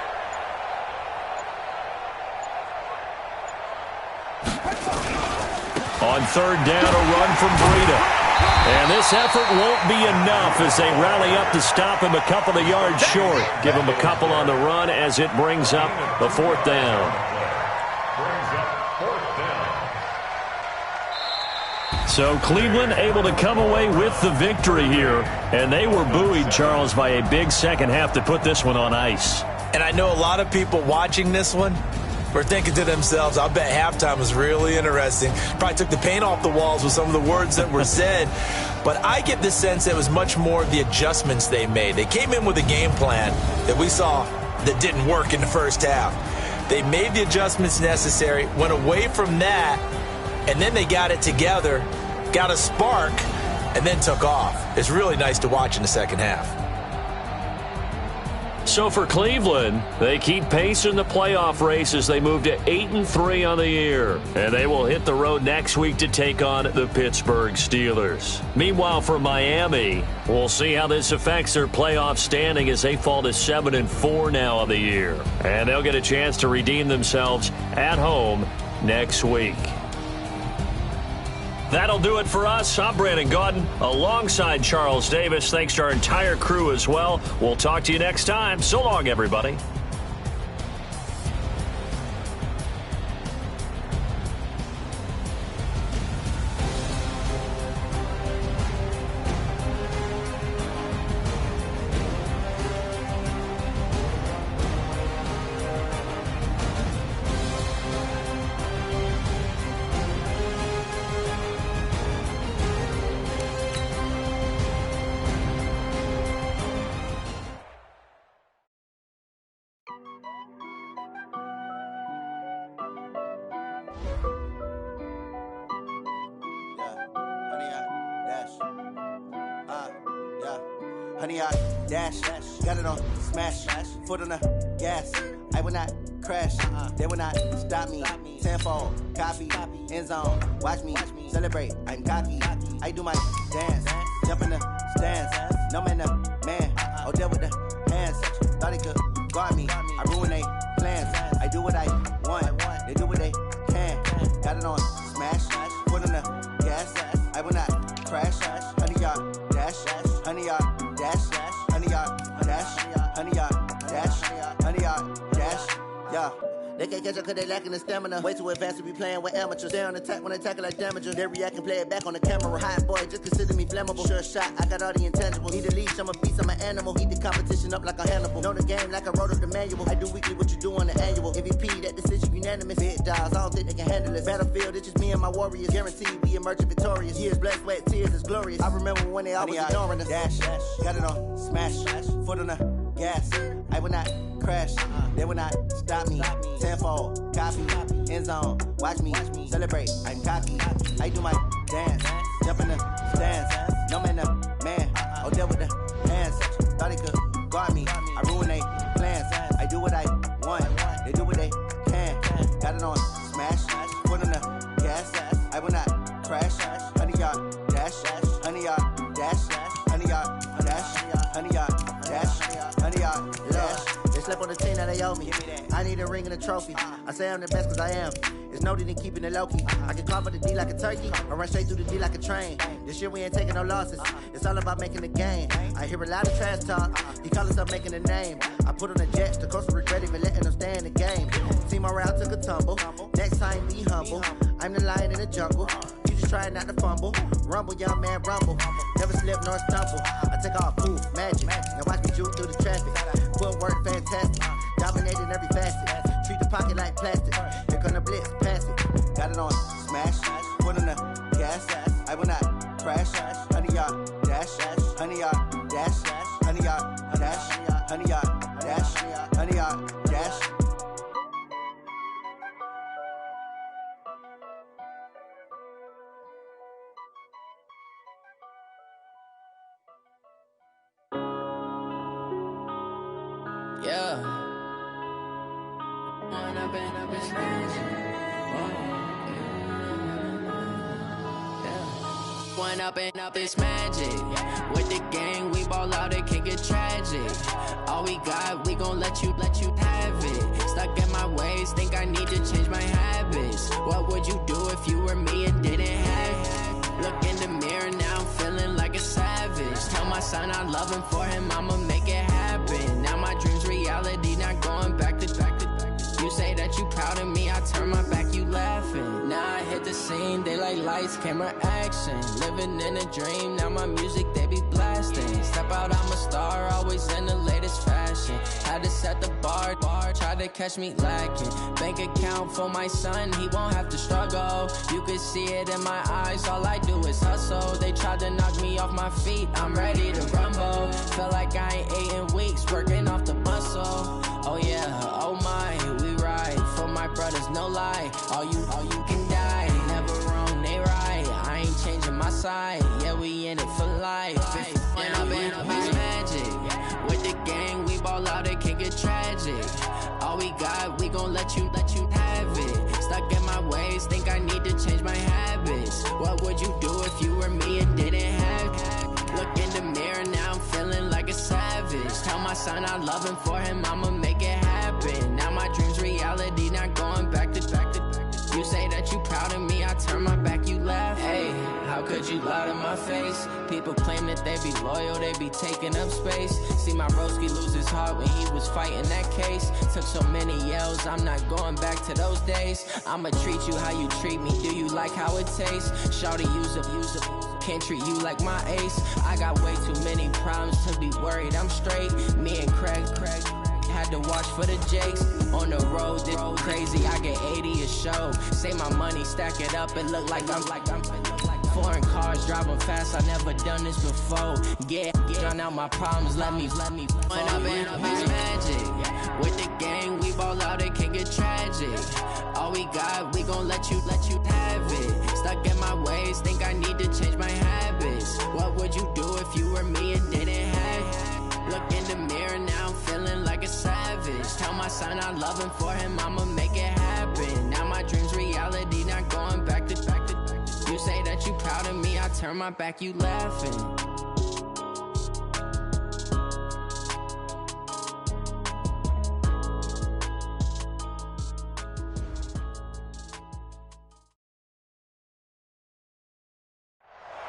On 3rd down, a run from Breida. And this effort won't be enough as they rally up to stop him a couple of yards short. Give him a couple on the run as it brings up the 4th down. So Cleveland able to come away with the victory here. And they were buoyed, Charles, by a big second half to put this one on ice. And I know a lot of people watching this one were thinking to themselves, I bet halftime was really interesting. Probably took the paint off the walls with some of the words that were said. But I get the sense it was much more of the adjustments they made. They came in with a game plan that we saw that didn't work in the first half. They made the adjustments necessary, went away from that, and then they got it together, got a spark, and then took off. It's really nice to watch in the second half. So for Cleveland, they keep pace in the playoff race as they move to 8-3 on the year. And they will hit the road next week to take on the Pittsburgh Steelers. Meanwhile, for Miami, we'll see how this affects their playoff standing as they fall to 7-4 now on the year. And they'll get a chance to redeem themselves at home next week. That'll do it for us. I'm Brandon Gaudin alongside Charles Davis. Thanks to our entire crew as well. We'll talk to you next time. So long, everybody. Honey, I dash. Got it on smash, foot on the gas. I will not crash, they will not stop me. Tenfold, copy, end zone. Watch me celebrate, I'm cocky. I do my dance, jump in the stands. No man, the man, deal with the hands. Thought he could guard me, I ruin they plans. I do what I want, they do what they can. Got it on smash, foot on the gas. I will not crash, 100 yard dash, 100 yard dash, 100 yard dash, 100 yard dash, 100 yard dash, yeah. They can't catch up cause they lacking the stamina. Way too advanced to be playing with amateurs. Stay on attack when they tackle like damager. They react and play it back on the camera. Hot boy, just consider me flammable. Sure shot, I got all the intangibles. Need a leash, I'm a beast, I'm an animal. Heat the competition up like a Hannibal. Know the game like I wrote up the manual. I do weekly what you do on the annual. MVP, that decision unanimous. Big dogs, I don't think they can handle it. Battlefield, it's just me and my warriors. Guaranteed we emerging victorious. Years, blood, sweat, tears, it's glorious. I remember when they always ignoring us. Dash, got it on smash, foot on the gas. I will not crash, they will not stop me. Tenfold, copy, end zone. Watch me celebrate, I'm cocky. I do my dance, jump in the stands. No man, the man, deal with the hands. Thought he could guard me, I ruin they plans. I do what I want, they do what they can. Got it on smash, foot on the gas. I will not crash, 100 yard dash, 100 yard dash, 100 yard dash, 100 yard dash, 100 yard dash. They slept on the team that they owe me. I need a ring and a trophy. I say I'm the best cause I am. It's noted in keeping it low-key. I can cover the D like a turkey, or run straight through the D like a train. This year we ain't taking no losses. It's all about making the game. I hear a lot of trash talk. He call himself making a name. I put on the jets, the coast regret even letting them stay in the game. Team morale took a tumble. Next time be humble. I'm the lion in the jungle. You just try not to fumble. Rumble, young man, rumble. Never slip nor stumble. I take off, poof, magic. Now watch me juke through the traffic. Footwork fantastic. Dominating every facet. Treat the pocket like plastic. Here come the blitz, pass it. Got it on smash, foot on the gas. I will not crash, 100 yard dash, 100 yard dash, 100 yard dash, 100 yard dash, 100 yard dash. Yeah. One up and up, it's magic. With the gang, we ball out, it can get tragic. All we got, we gon' let you have it. Stuck in my ways, think I need to change my habits. What would you do if you were me and didn't have it? Look in the mirror, now I'm feeling like a savage. Tell my son I love him, for him I'ma make it happen. Now my dream's reality, not going back to. You say that you proud of me, I turn my back, you laughing. Now I hit the scene, they like lights, camera, action. Living in a dream, now my music, they be blasting. Step out, I'm a star, always in the latest fashion. Had to set the bar, try to catch me lacking. Bank account for my son, he won't have to struggle. You can see it in my eyes, all I do is hustle. They tried to knock me off my feet, I'm ready to rumble. Felt like I ain't ate in weeks, working off the muscle. Oh yeah, oh my, we ride for my brothers, no lie. All you can die, never wrong, they right. I ain't changing my side, yeah, we in it for life. When I've been up, it's magic. With the gang, we ball out, it can get tragic. All we got, we gon' let you have it. Stuck in my ways, think I need to change my habits. What would you do if you were me and didn't have it? Look in the mirror, now I'm feeling like a savage. Tell my son I love him, for him I'ma make it happen. Now my dream's reality, not going back to. You say that you proud of me, I turn my back, you laugh. Hey, how could you lie to my face? People claim that they be loyal, they be taking up space. See my broski lose his heart when he was fighting that case. Took so many yells, I'm not going back to those days. I'ma treat you how you treat me, do you like how it tastes? Shawty, use up, can't treat you like my ace. I got way too many problems to be worried, I'm straight. Me and Craig had to watch for the Jakes. On the road, this crazy, I get 80 a show. Say my money, stack it up, it look like I'm foreign cars, driving fast, I never done this before. Yeah, drown out my problems, let me When I've been up, it's magic. With the gang, we ball out, it can get tragic. All we got, we gon' let you have it. Stuck in my ways, think I need to change my habits. What would you do if you were me and didn't have it? Look my son, I love him, for him, I'ma make it happen. Now my dream's reality, not going back to. You say that you proud of me, I turn my back, you laughing.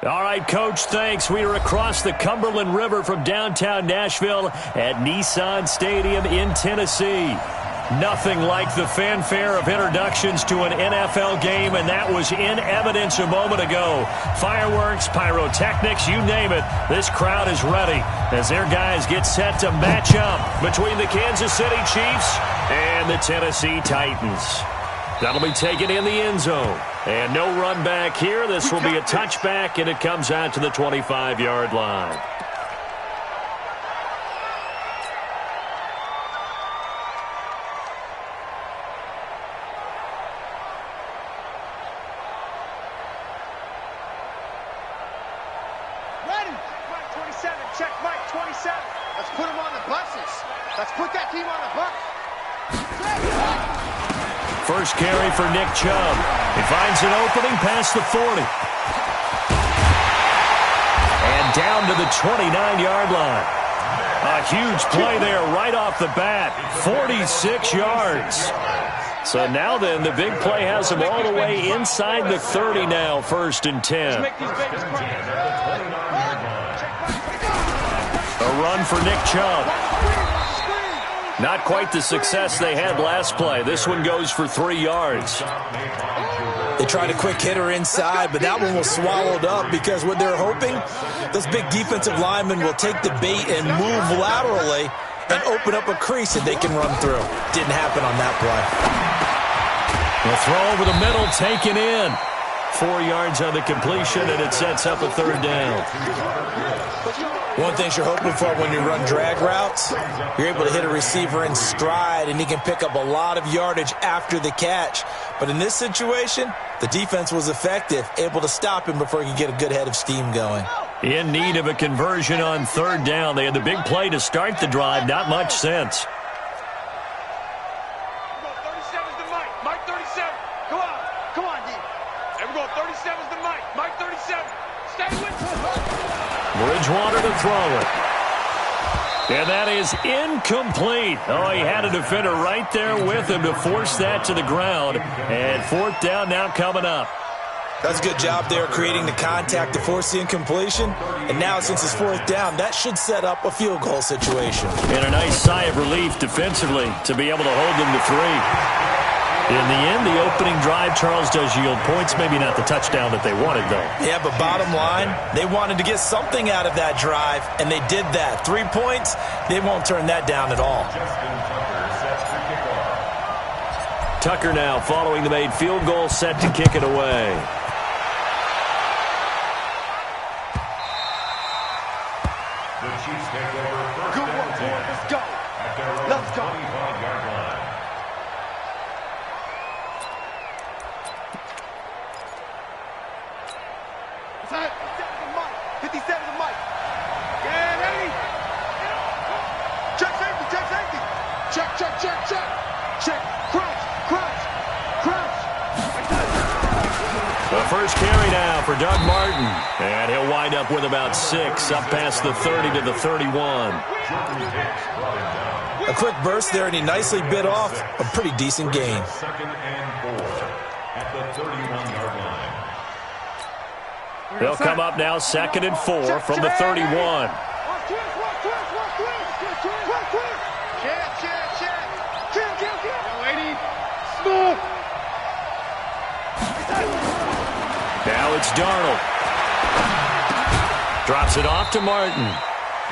All right, Coach, thanks. We are across the Cumberland River from downtown Nashville at Nissan Stadium in Tennessee. Nothing like the fanfare of introductions to an NFL game, and that was in evidence a moment ago. Fireworks, pyrotechnics, you name it. This crowd is ready as their guys get set to match up between the Kansas City Chiefs and the Tennessee Titans. That'll be taken in the end zone. And no run back here. This will be a touchback, and it comes out to the 25-yard line. Ready? Mike 27. Check Mike 27. Let's put him on the buses. Let's put that team on the bus. First carry for Nick Chubb. He finds an opening past the 40. And down to the 29-yard line. A huge play there right off the bat. 46 yards. So now then, the big play has him all the way inside the 30 now, 1st and 10. A run for Nick Chubb. Not quite the success they had last play. This one goes for 3 yards. They tried a quick hitter inside, but that one was swallowed up because what they're hoping, those big defensive linemen will take the bait and move laterally and open up a crease that they can run through. Didn't happen on that play. The throw over the middle, taken in. 4 yards on the completion, and it sets up a 3rd down. One thing you're hoping for when you run drag routes, you're able to hit a receiver in stride, and he can pick up a lot of yardage after the catch. But in this situation, the defense was effective, able to stop him before he could get a good head of steam going. In need of a conversion on 3rd down. They had the big play to start the drive, not much sense. 37's to Mike. Mike 37. Come on. Come on, D. There we go. 37's to Mike. Mike 37. Stay with me. Bridgewater to throw it. And that is incomplete. Oh, he had a defender right there with him to force that to the ground. And 4th down now coming up. That's a good job there creating the contact to force the incompletion. And now since it's 4th down, that should set up a field goal situation. And a nice sigh of relief defensively to be able to hold them to 3. In the end, the opening drive, Charles, does yield points. Maybe not the touchdown that they wanted, though. Yeah, but bottom line, they wanted to get something out of that drive, and they did that. 3 points, they won't turn that down at all. Tucker now following the made field goal, set to kick it away. The Chiefs take over first. Good work, boy. Let's go. At their own Let's go. 25-yard line. Inside. 57's a Mike. Get ready. Check safety. Check safety. Check, check, check, check. Check. Crouch, crouch, crouch. The first carry now for Doug Martin. And he'll wind up with about 6, up past the 30 to the 31. A quick burst there, and he nicely bit off a pretty decent gain. 2nd and 4 at the 31-yard line. They'll come up now 2nd and 4 from the 31. Now it's Darnold. Drops it off to Martin.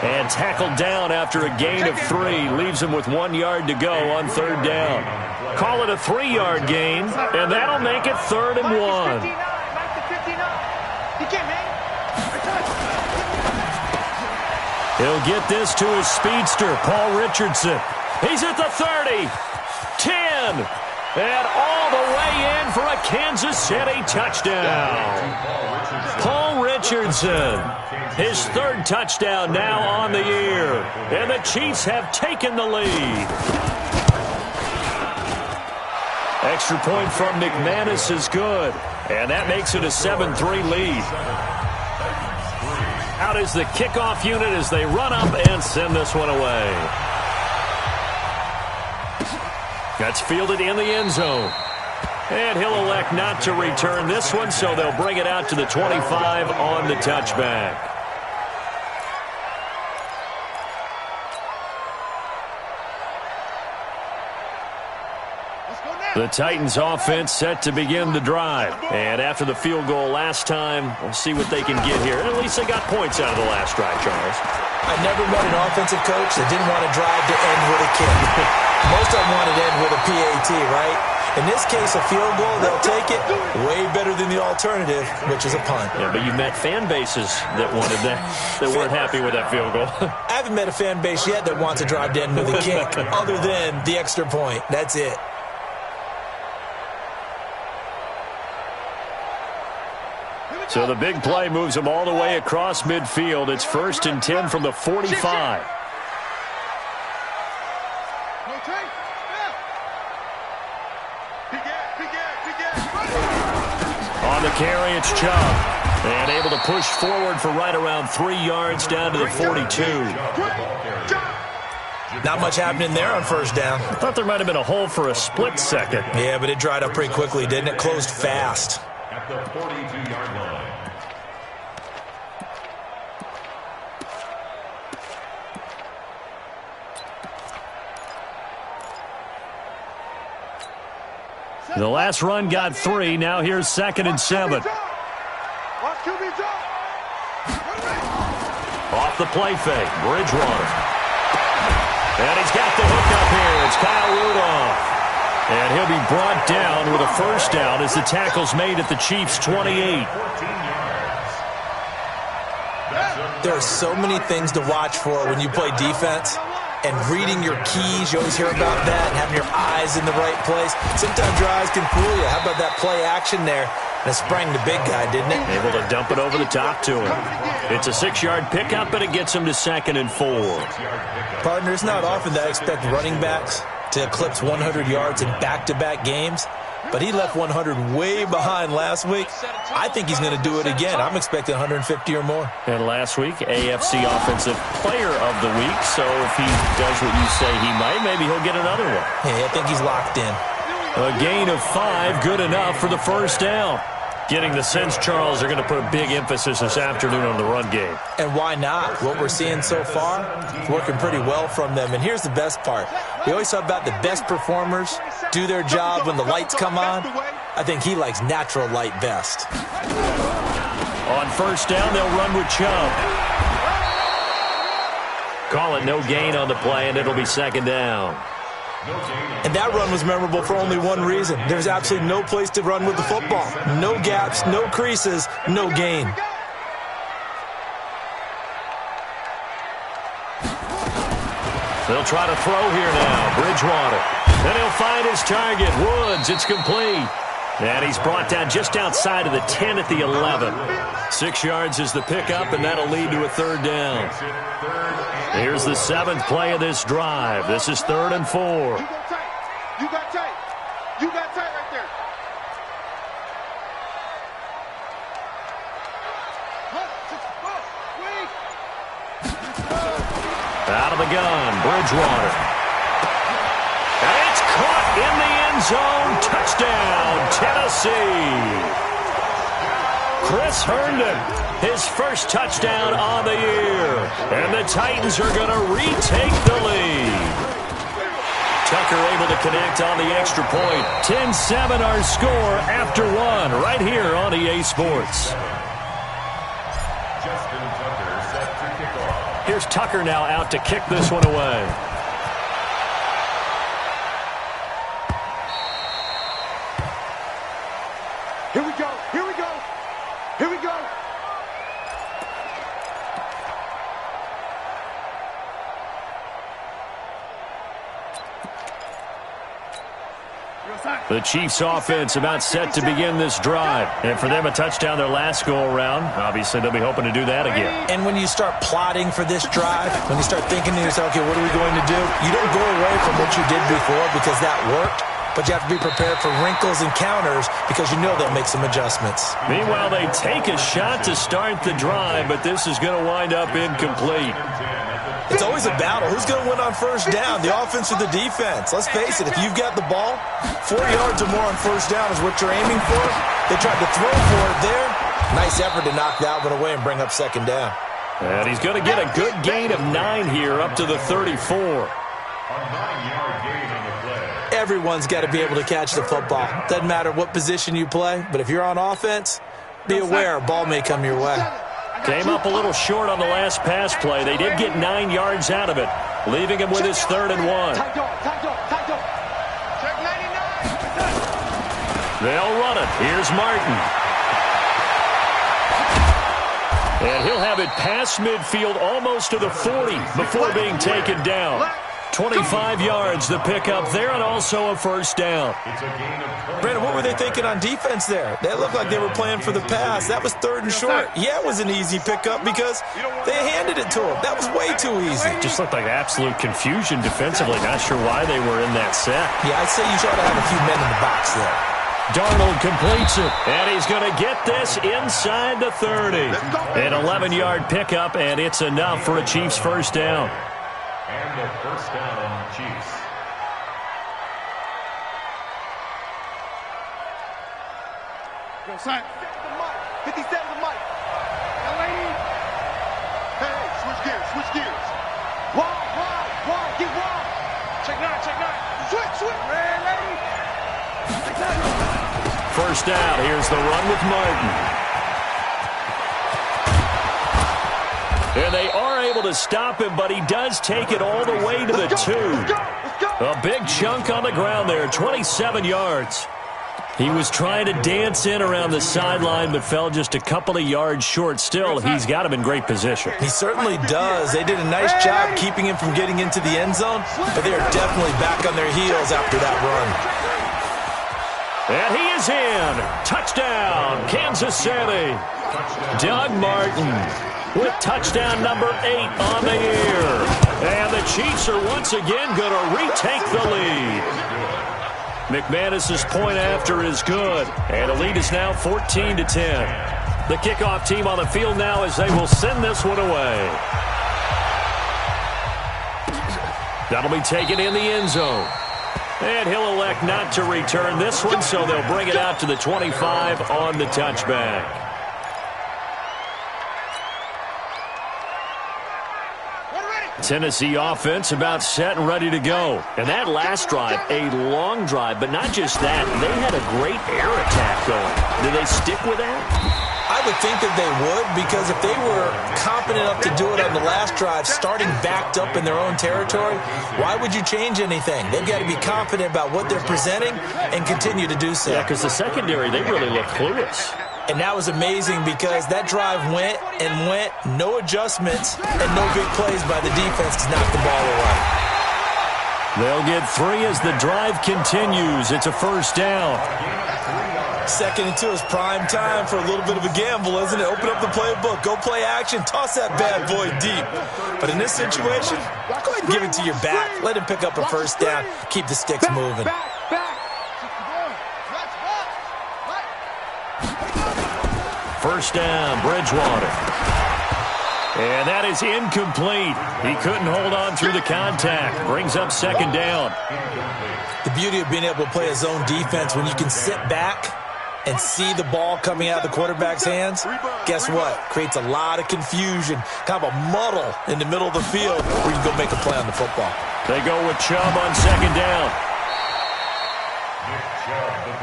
And tackled down after a gain of 3. Leaves him with 1 yard to go on 3rd down. Call it a 3-yard gain, and that'll make it 3rd and 1. He'll get this to his speedster, Paul Richardson. He's at the 30, 10, and all the way in for a Kansas City touchdown. Paul Richardson, his 3rd touchdown now on the year, and the Chiefs have taken the lead. Extra point from McManus is good. And that makes it a 7-3 lead. Out is the kickoff unit as they run up and send this one away. That's fielded in the end zone. And he'll elect not to return this one, so they'll bring it out to the 25 on the touchback. The Titans offense set to begin the drive. And after the field goal last time, we'll see what they can get here. At least they got points out of the last drive, Charles. I never met an offensive coach that didn't want to drive to end with a kick. Most of them wanted to end with a PAT, right? In this case, a field goal, they'll take it. Way better than the alternative, which is a punt. Yeah, but you've met fan bases that wanted that, that weren't happy with that field goal. I haven't met a fan base yet that wants to drive to end with a kick, other than the extra point. That's it. So the big play moves them all the way across midfield. It's 1st and 10 from the 45. On the carry, it's Chubb. And able to push forward for right around 3 yards down to the 42. Not much happening there on first down. I thought there might have been a hole for a split second. Yeah, but it dried up pretty quickly, didn't it? Closed fast. At the 42-yard line. The last run got 3. Now here's 2nd and 7. Off the play fake, Bridgewater. And he's got the hook up here. It's Kyle Rudolph. And he'll be brought down with a first down as the tackle's made at the Chiefs' 28. There are so many things to watch for when you play defense. And reading your keys, you always hear about that, and having your eyes in the right place. Sometimes your eyes can fool you. How about that play action there? And it sprang the big guy, didn't it? Able to dump it over the top to him. It's a 6-yard pickup, but it gets him to 2nd and 4. Partner, it's not often that I expect running backs to eclipse 100 yards in back-to-back games. But he left 100 way behind last week. I think he's going to do it again. I'm expecting 150 or more. And last week, AFC Offensive Player of the Week. So if he does what you say he might, maybe he'll get another one. Yeah, I think he's locked in. A gain of 5, good enough for the first down. Getting the sense, Charles, they're going to put a big emphasis this afternoon on the run game. And why not? What we're seeing so far, it's working pretty well from them. And here's the best part. We always talk about the best performers do their job when the lights come on. I think he likes natural light best. On first down, they'll run with Chubb. Call it no gain on the play, and it'll be 2nd down. And that run was memorable for only one reason. There's absolutely no place to run with the football. No gaps, no creases, no gain. They'll try to throw here now. Bridgewater. Then he'll find his target. Woods. It's complete. And he's brought down just outside of the 10 at the 11. 6 yards is the pickup, and that'll lead to a 3rd down. Here's the 7th play of this drive. This is 3rd and 4. You got tight. You got tight. You got tight right there. Out of the gun, Bridgewater. And it's caught in the end zone. Touchdown, Tennessee. Chris Herndon, his first touchdown on the year. And the Titans are going to retake the lead. Tucker able to connect on the extra point. 10-7 our score after 1 right here on EA Sports. Here's Tucker now out to kick this one away. Here we go. Here we go. Here we go. The Chiefs offense about set to begin this drive. And for them, a touchdown their last go-around. Obviously, they'll be hoping to do that again. And when you start plotting for this drive, when you start thinking to yourself, okay, what are we going to do? You don't go away from what you did before because that worked. but you have to be prepared for wrinkles and counters because you know they'll make some adjustments. Meanwhile, they take a shot to start the drive, but this is going to wind up incomplete. It's always a battle. Who's going to win on first down, the offense or the defense? Let's face it, if you've got the ball, 4 yards or more on first down is what you're aiming for. They tried to throw for it there. Nice effort to knock that one away and bring up second down. And he's going to get a good gain of 9 here up to the 34. A 9-yard gain on the play. Everyone's got to be able to catch the football. Doesn't matter what position you play, but if you're on offense, be aware a ball may come your way. Came up a little short on the last pass play. They did get 9 yards out of it, leaving him with his 3rd and 1. They'll run it. Here's Martin. And he'll have it past midfield almost to the 40 before being taken down. 25 yards the pickup there, and also a first down. Brandon, what were they thinking on defense there? They looked like they were playing for the pass. That was 3rd and short. Yeah, it was an easy pickup because they handed it to him. That was way too easy. Just looked like absolute confusion defensively. Not sure why they were in that set. Yeah, I'd say you ought to have a few men in the box there. Darnold completes it, and he's going to get this inside the 30. An 11-yard pickup, and it's enough for a Chiefs first down. And the first down, Chiefs. Go, son. 57 to Mike. Hey, switch gears. Wide, get wide. Check 9. Switch. Ready. First down, here's the run with Martin. And they are able to stop him, but he does take it all the way to the 2. A big chunk on the ground there, 27 yards. He was trying to dance in around the sideline, but fell just a couple of yards short. Still, he's got him in great position. He certainly does. They did a nice job keeping him from getting into the end zone, but they are definitely back on their heels after that run. And he is in. Touchdown, Kansas City. Doug Martin with touchdown number 8 on the year. And the Chiefs are once again going to retake the lead. McManus's point after is good. And the lead is now 14-10. The kickoff team on the field now as they will send this one away. That'll be taken in the end zone. And he'll elect not to return this one, so they'll bring it out to the 25 on the touchback. Tennessee offense about set and ready to go. And that last drive, a long drive, but not just that. They had a great air attack going. Do they stick with that? I would think that they would, because if they were confident enough to do it on the last drive, starting backed up in their own territory, why would you change anything? They've got to be confident about what they're presenting and continue to do so. Yeah, because the secondary, they really look clueless. And that was amazing because that drive went, no adjustments, and no big plays by the defense to knock the ball away. They'll get 3 as the drive continues. It's a first down. 2nd and 2 is prime time for a little bit of a gamble, isn't it? Open up the playbook, go play action, toss that bad boy deep. But in this situation, go ahead and give it to your back. Let him pick up a first down, keep the sticks moving. First down, Bridgewater. And that is incomplete. He couldn't hold on through the contact. Brings up second down. The beauty of being able to play a zone defense when you can sit back and see the ball coming out of the quarterback's hands, guess what? Creates a lot of confusion, kind of a muddle in the middle of the field where you can go make a play on the football. They go with Chubb on second down.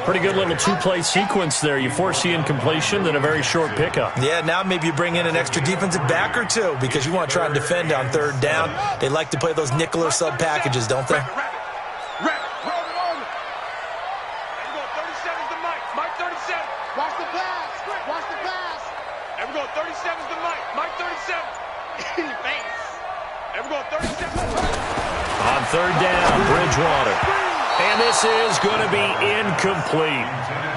Pretty good little 2-play sequence there. You force the incompletion, then a very short pickup. Yeah, now maybe you bring in an extra defensive back or 2 because you want to try and defend on 3rd down. They like to play those nickel or sub packages, don't they? On 3rd down, Bridgewater. And this is going to be incomplete.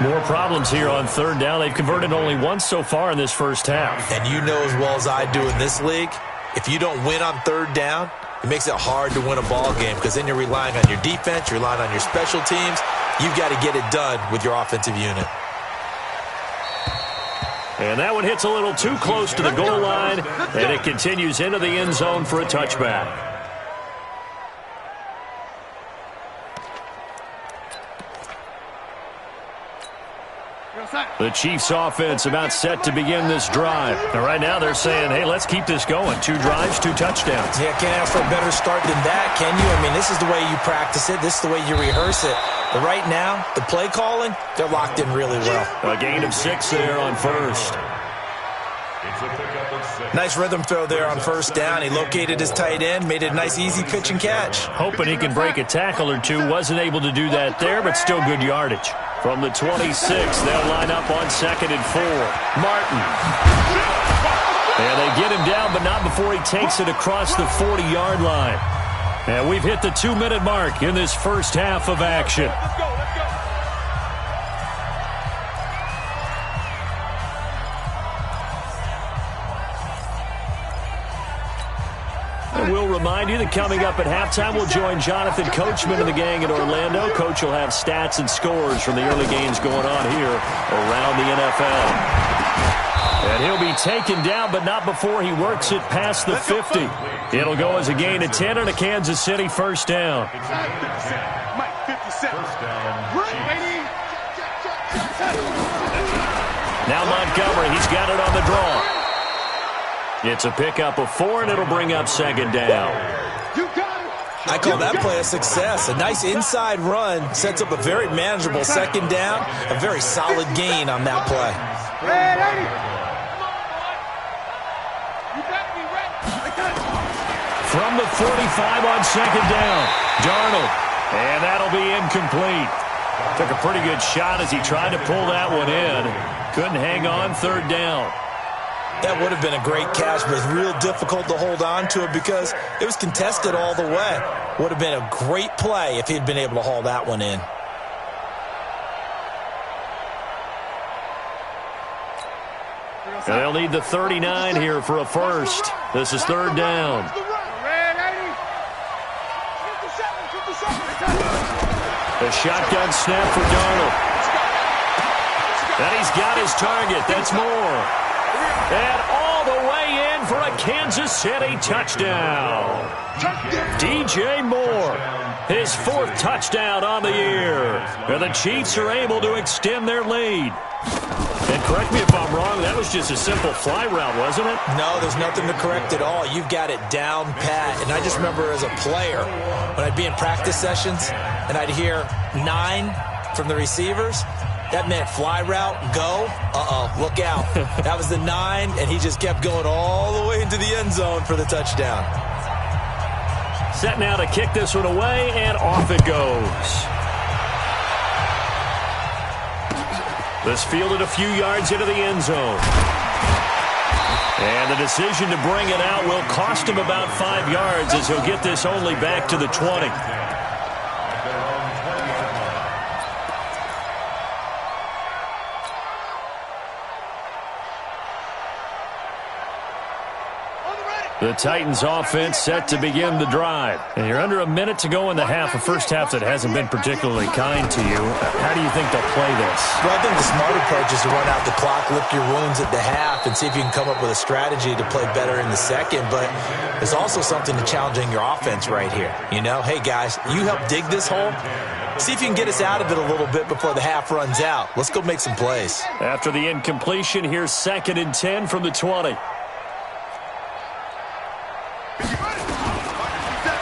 More problems here on 3rd down. They've converted only once so far in this first half. And you know as well as I do in this league, if you don't win on 3rd down, it makes it hard to win a ball game because then you're relying on your defense, you're relying on your special teams, you've got to get it done with your offensive unit. And that one hits a little too close to the goal line, and it continues into the end zone for a touchback. The Chiefs offense about set to begin this drive. And right now they're saying, hey, let's keep this going. 2 drives, 2 touchdowns. Yeah, can't ask for a better start than that, can you? I mean, this is the way you practice it. This is the way you rehearse it. But right now, the play calling, they're locked in really well. A gain of 6 there on first. Nice rhythm throw there on first down. He located his tight end, made it a nice, easy pitch and catch. Hoping he can break a tackle or two. Wasn't able to do that there, but still good yardage. From the 26, they'll line up on 2nd and 4. Martin. And they get him down, but not before he takes it across the 40-yard line. And we've hit the 2-minute mark in this first half of action. Let's go. We'll remind you that coming up at halftime, we'll join Jonathan Coachman and the gang in Orlando. Coach will have stats and scores from the early games going on here around the NFL. And he'll be taken down, but not before he works it past the 50. It'll go as a gain of 10 and a Kansas City first down. Mike, 57. Now Montgomery, he's got it on the draw. It's a pickup of 4, and it'll bring up 2nd down. I call that play a success. A nice inside run sets up a very manageable 2nd down. A very solid gain on that play. From the 45 on 2nd down, Darnold. And that'll be incomplete. Took a pretty good shot as he tried to pull that one in. Couldn't hang on 3rd down. That would have been a great catch, but it's real difficult to hold on to it because it was contested all the way. Would have been a great play if he'd been able to haul that one in. And they'll need the 39 here for a first. This is 3rd down. The shotgun snap for Darnold. And he's got his target. That's Moore. And all the way in for a Kansas City touchdown. DJ Moore, his 4th touchdown on the year. And the Chiefs are able to extend their lead. And correct me if I'm wrong, that was just a simple fly route, wasn't it? No, there's nothing to correct at all. You've got it down pat. And I just remember as a player, when I'd be in practice sessions and I'd hear 9 from the receivers, that meant fly route, go, look out. That was the 9, and he just kept going all the way into the end zone for the touchdown. Set now to kick this one away, and off it goes. This fielded a few yards into the end zone. And the decision to bring it out will cost him about 5 yards as he'll get this only back to the 20. The Titans offense set to begin the drive. And you're under a minute to go in the half, a first half that hasn't been particularly kind to you. How do you think they'll play this? Well, I think the smart approach is to run out the clock, lick your wounds at the half, and see if you can come up with a strategy to play better in the second. But there's also something to challenging your offense right here. You know, hey, guys, you help dig this hole. See if you can get us out of it a little bit before the half runs out. Let's go make some plays. After the incompletion, here's 2nd and 10 from the 20.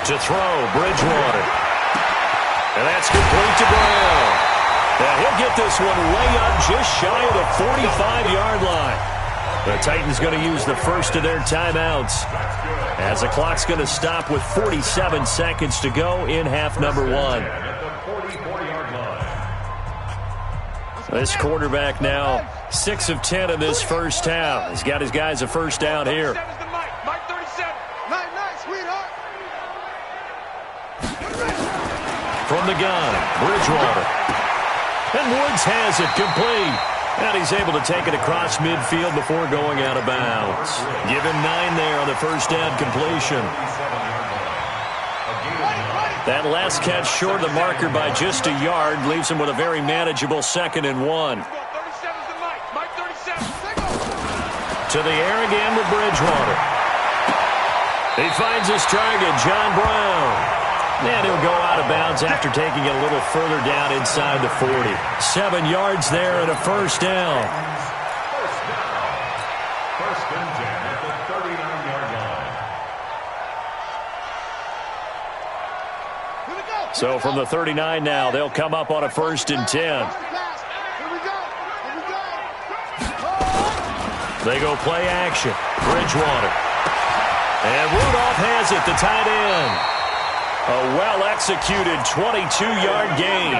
To throw, Bridgewater. And that's complete to Brown. Now he'll get this one way up just shy of the 45-yard line. The Titans going to use the first of their timeouts as the clock's going to stop with 47 seconds to go in half number 1. This quarterback now 6 of 10 in this first half. He's got his guys a first down here. From the gun, Bridgewater. And Woods has it complete. And he's able to take it across midfield before going out of bounds. Give him 9 there on the first down completion. That last catch short of the marker by just a yard leaves him with a very manageable 2nd and 1. To the air again with Bridgewater. He finds his target, John Brown. And he'll go out of bounds after taking it a little further down inside the 40. 7 yards there and a first down. First and 10 at the 39-yard line. So from the 39 now, they'll come up on a 1st and 10. They go play action. Bridgewater. And Rudolph has it, the tight end. A well-executed 22-yard gain.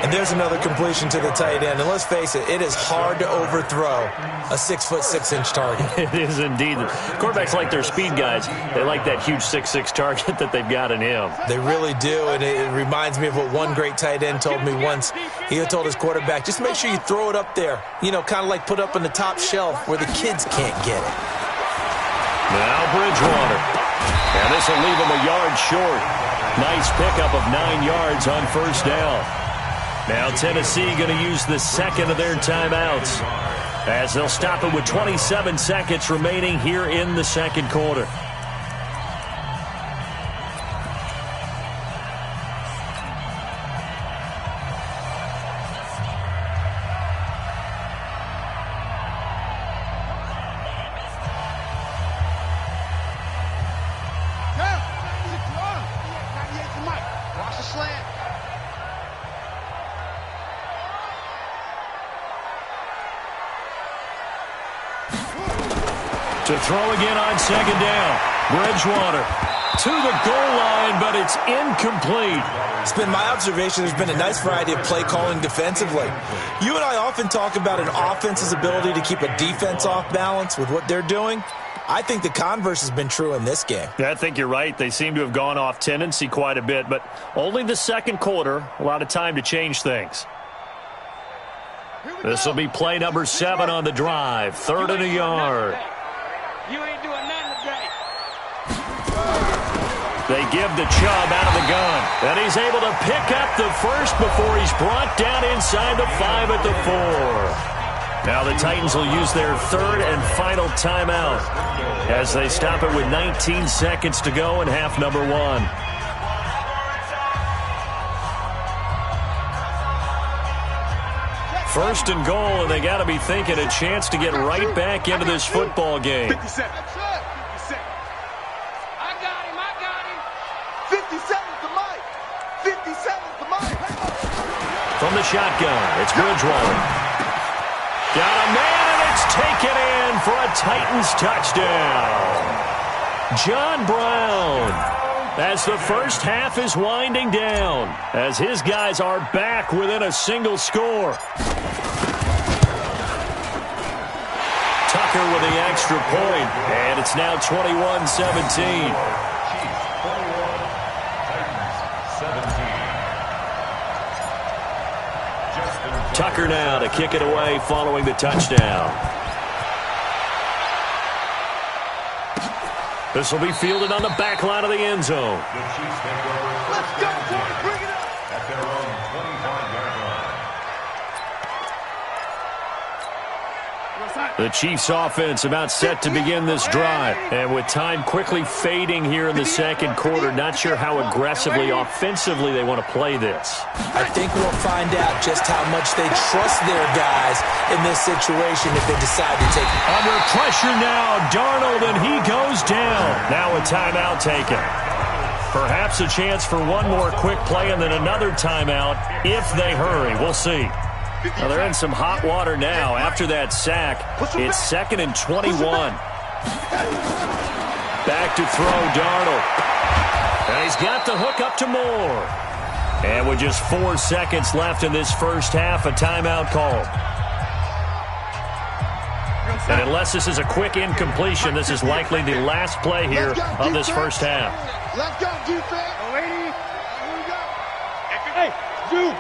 And there's another completion to the tight end. And let's face it, it is hard to overthrow a 6'6" target. It is indeed. Quarterbacks like their speed guys. They like that huge 6'6" target that they've got in him. They really do, and it reminds me of what one great tight end told me once. He told his quarterback, just make sure you throw it up there. You know, kind of like put up on the top shelf where the kids can't get it. Now Bridgewater. And this will leave him a yard short. Nice pickup of 9 yards on first down. Now Tennessee going to use the second of their timeouts, as they'll stop it with 27 seconds remaining here in the second quarter. To throw again on second down. Bridgewater to the goal line, but it's incomplete. It's been my observation there's been a nice variety of play calling defensively. You and I often talk about an offense's ability to keep a defense off balance with what they're doing. I think the converse has been true in this game. Yeah, I think you're right. They seem to have gone off tendency quite a bit, but only the second quarter. A lot of time to change things. This will be play number 7 on the drive. 3rd and a yard. You ain't doing nothing today. They give the Chubb out of the gun. And he's able to pick up the first before he's brought down inside the 5 at the 4. Now the Titans will use their 3rd and final timeout as they stop it with 19 seconds to go in half number 1. First and goal, and they got to be thinking a chance to get right back into this football game. 57. I got him. 57's the mic. 57's the mic. From the shotgun, it's Bridgewater. Got a man, and it's taken in for a Titans touchdown. John Brown. As the first half is winding down, as his guys are back within a single score. Tucker with the extra point, and it's now 21-17. Tucker now to kick it away following the touchdown. This will be fielded on the back line of the end zone. The Chiefs take over first down Bring it up. at their own 25-yard line. The Chiefs offense about set to begin this drive. And with time quickly fading here in the second quarter, not sure how aggressively, offensively they want to play this. I think we'll find out just how much they trust their guys in this situation if they decide to take it. Under pressure now, Darnold, and he goes down. Now a timeout taken. Perhaps a chance for one more quick play and then another timeout if they hurry. We'll see. Now they're in some hot water now after that sack. It's 2nd and 21. Back to throw, Darnold. And he's got the hook up to Moore. And with just 4 seconds left in this first half, a timeout call. And unless this is a quick incompletion, this is likely the last play here of this first half. Let's go, defense. Here we go. Hey, you.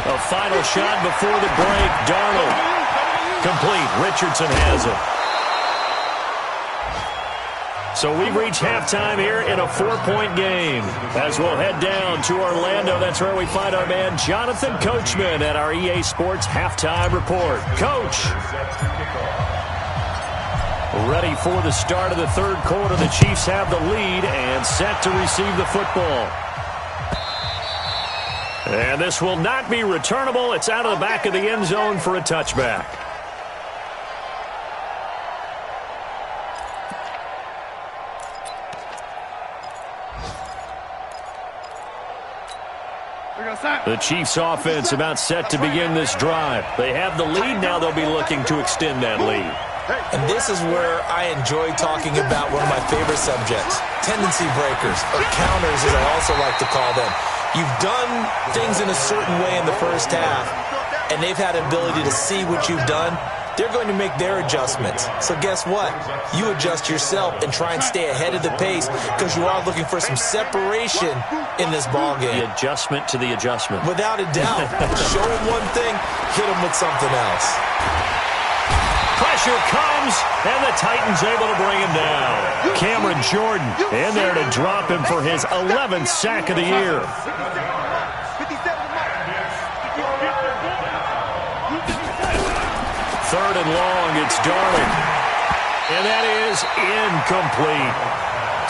A final shot before the break. Darnold. Complete. Richardson has it. So we've reached halftime here in a 4-point game. As we'll head down to Orlando, that's where we find our man Jonathan Coachman at our EA Sports Halftime Report. Coach. Ready for the start of the third quarter. The Chiefs have the lead and set to receive the football. And this will not be returnable. It's out of the back of the end zone for a touchback. The Chiefs offense about set to begin this drive. They have the lead. Now they'll be looking to extend that lead. And this is where I enjoy talking about one of my favorite subjects, tendency breakers, or counters as I also like to call them. You've done things in a certain way in the first half, and they've had an ability to see what you've done. They're going to make their adjustments. So guess what? You adjust yourself and try and stay ahead of the pace because you are looking for some separation in this ball game. The adjustment to the adjustment. Without a doubt. Show them one thing, hit them with something else. Pressure comes, and the Titans able to bring him down. Cameron Jordan in there to drop him for his 11th sack of the year. Third and long, it's Darling. And that is incomplete.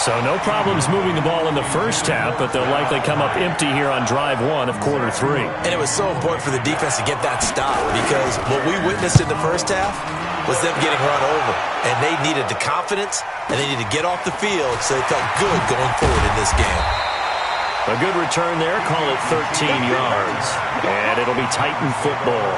So no problems moving the ball in the first half, but they'll likely come up empty here on drive one of quarter three. And it was so important for the defense to get that stop because what we witnessed in the first half was them getting run over. And they needed the confidence, and they needed to get off the field so they felt good going forward in this game. A good return there, call it 13 yards. And it'll be Titan football.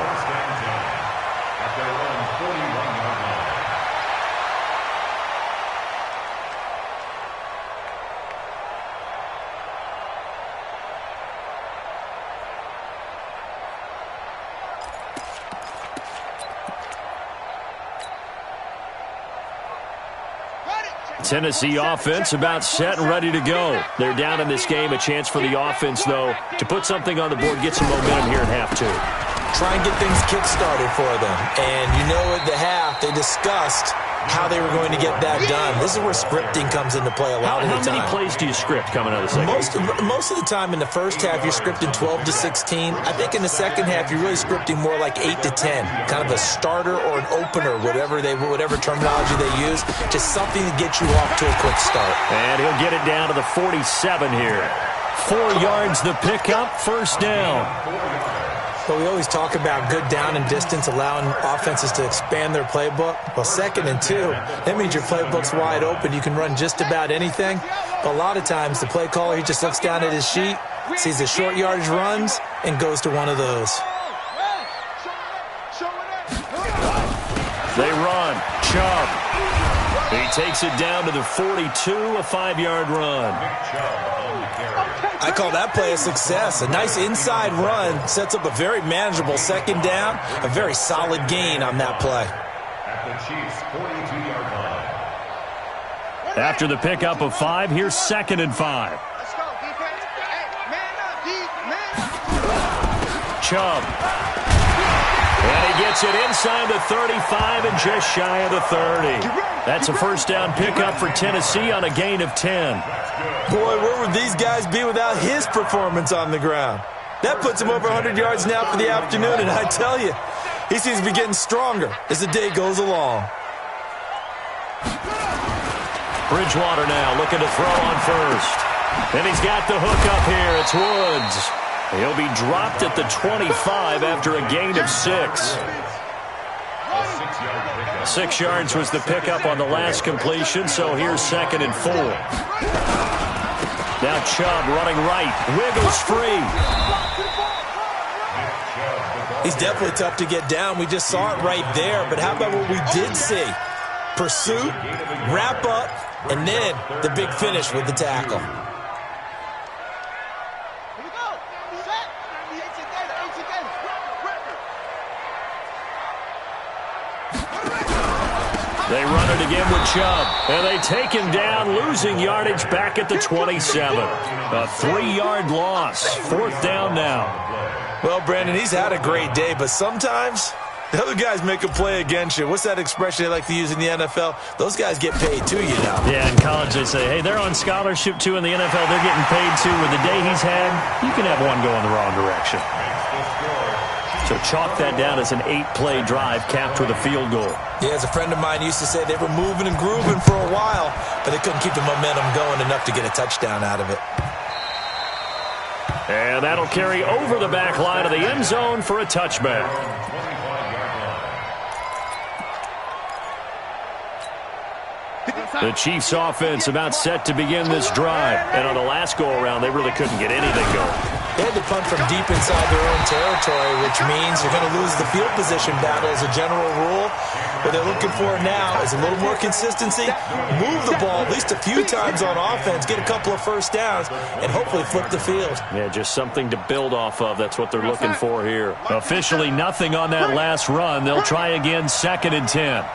Tennessee offense about set and ready to go. They're down in this game. A chance for the offense, though, to put something on the board, get some momentum here in half two. Try and get things kick-started for them. And you know at the half, they discussed how they were going to get that done. This is where scripting comes into play a lot of the time. How many plays do you script coming out of the second? Most of the time in the first half, you're scripting 12 to 16. I think in the second half, you're really scripting more like 8 to 10. Kind of a starter or an opener, whatever terminology they use. Just something to get you off to a quick start. And he'll get it down to the 47 here. 4 yards the pickup, first down. But we always talk about good down and distance, allowing offenses to expand their playbook. Well, 2nd and 2, that means your playbook's wide open. You can run just about anything. But a lot of times, the play caller, he just looks down at his sheet, sees the short yardage runs, and goes to one of those. They run. Chubb. He takes it down to the 42, a 5-yard run. I call that play a success. A nice inside run sets up a very manageable 2nd down, a very solid gain on that play. At the Chiefs' 42-yard line. After the pickup of 5, here's 2nd and 5. Let's go, defense. Hey, man up, man. Chubb. And he gets it inside the 35 and just shy of the 30. That's a first down pickup for Tennessee on a gain of 10. Boy, where would these guys be without his performance on the ground? That puts him over 100 yards now for the afternoon, and I tell you, he seems to be getting stronger as the day goes along. Bridgewater now looking to throw on first. And he's got the hook up here. It's Woods. He'll be dropped at the 25 after a gain of 6. 6 yards was the pickup on the last completion, so here's 2nd and 4. Now Chubb running right. Wiggles free. He's definitely tough to get down. We just saw it right there. But how about what we did see? Pursuit, wrap up, and then the big finish with the tackle. They run it again with Chubb, and they take him down, losing yardage back at the 27. A 3-yard loss. 4th down now. Well, Brandon, he's had a great day, but sometimes The other guys make a play against you. What's that expression they like to use in the NFL? Those guys get paid too, you know. Yeah, in college they say, hey, they're on scholarship too. In the NFL, they're getting paid too. With the day he's had, you can have one going the wrong direction. So chalk that down as an 8-play drive capped with a field goal. Yeah, as a friend of mine used to say, they were moving and grooving for a while, but they couldn't keep the momentum going enough to get a touchdown out of it. And that'll carry over the back line of the end zone for a touchback. The Chiefs' offense about set to begin this drive. And on the last go-around, they really couldn't get anything going. They had to punt from deep inside their own territory, which means you're going to lose the field position battle as a general rule. What they're looking for now is a little more consistency, move the ball at least a few times on offense, get a couple of first downs, and hopefully flip the field. Yeah, just something to build off of. That's what they're looking for here. Officially nothing on that last run. They'll try again, 2nd and 10.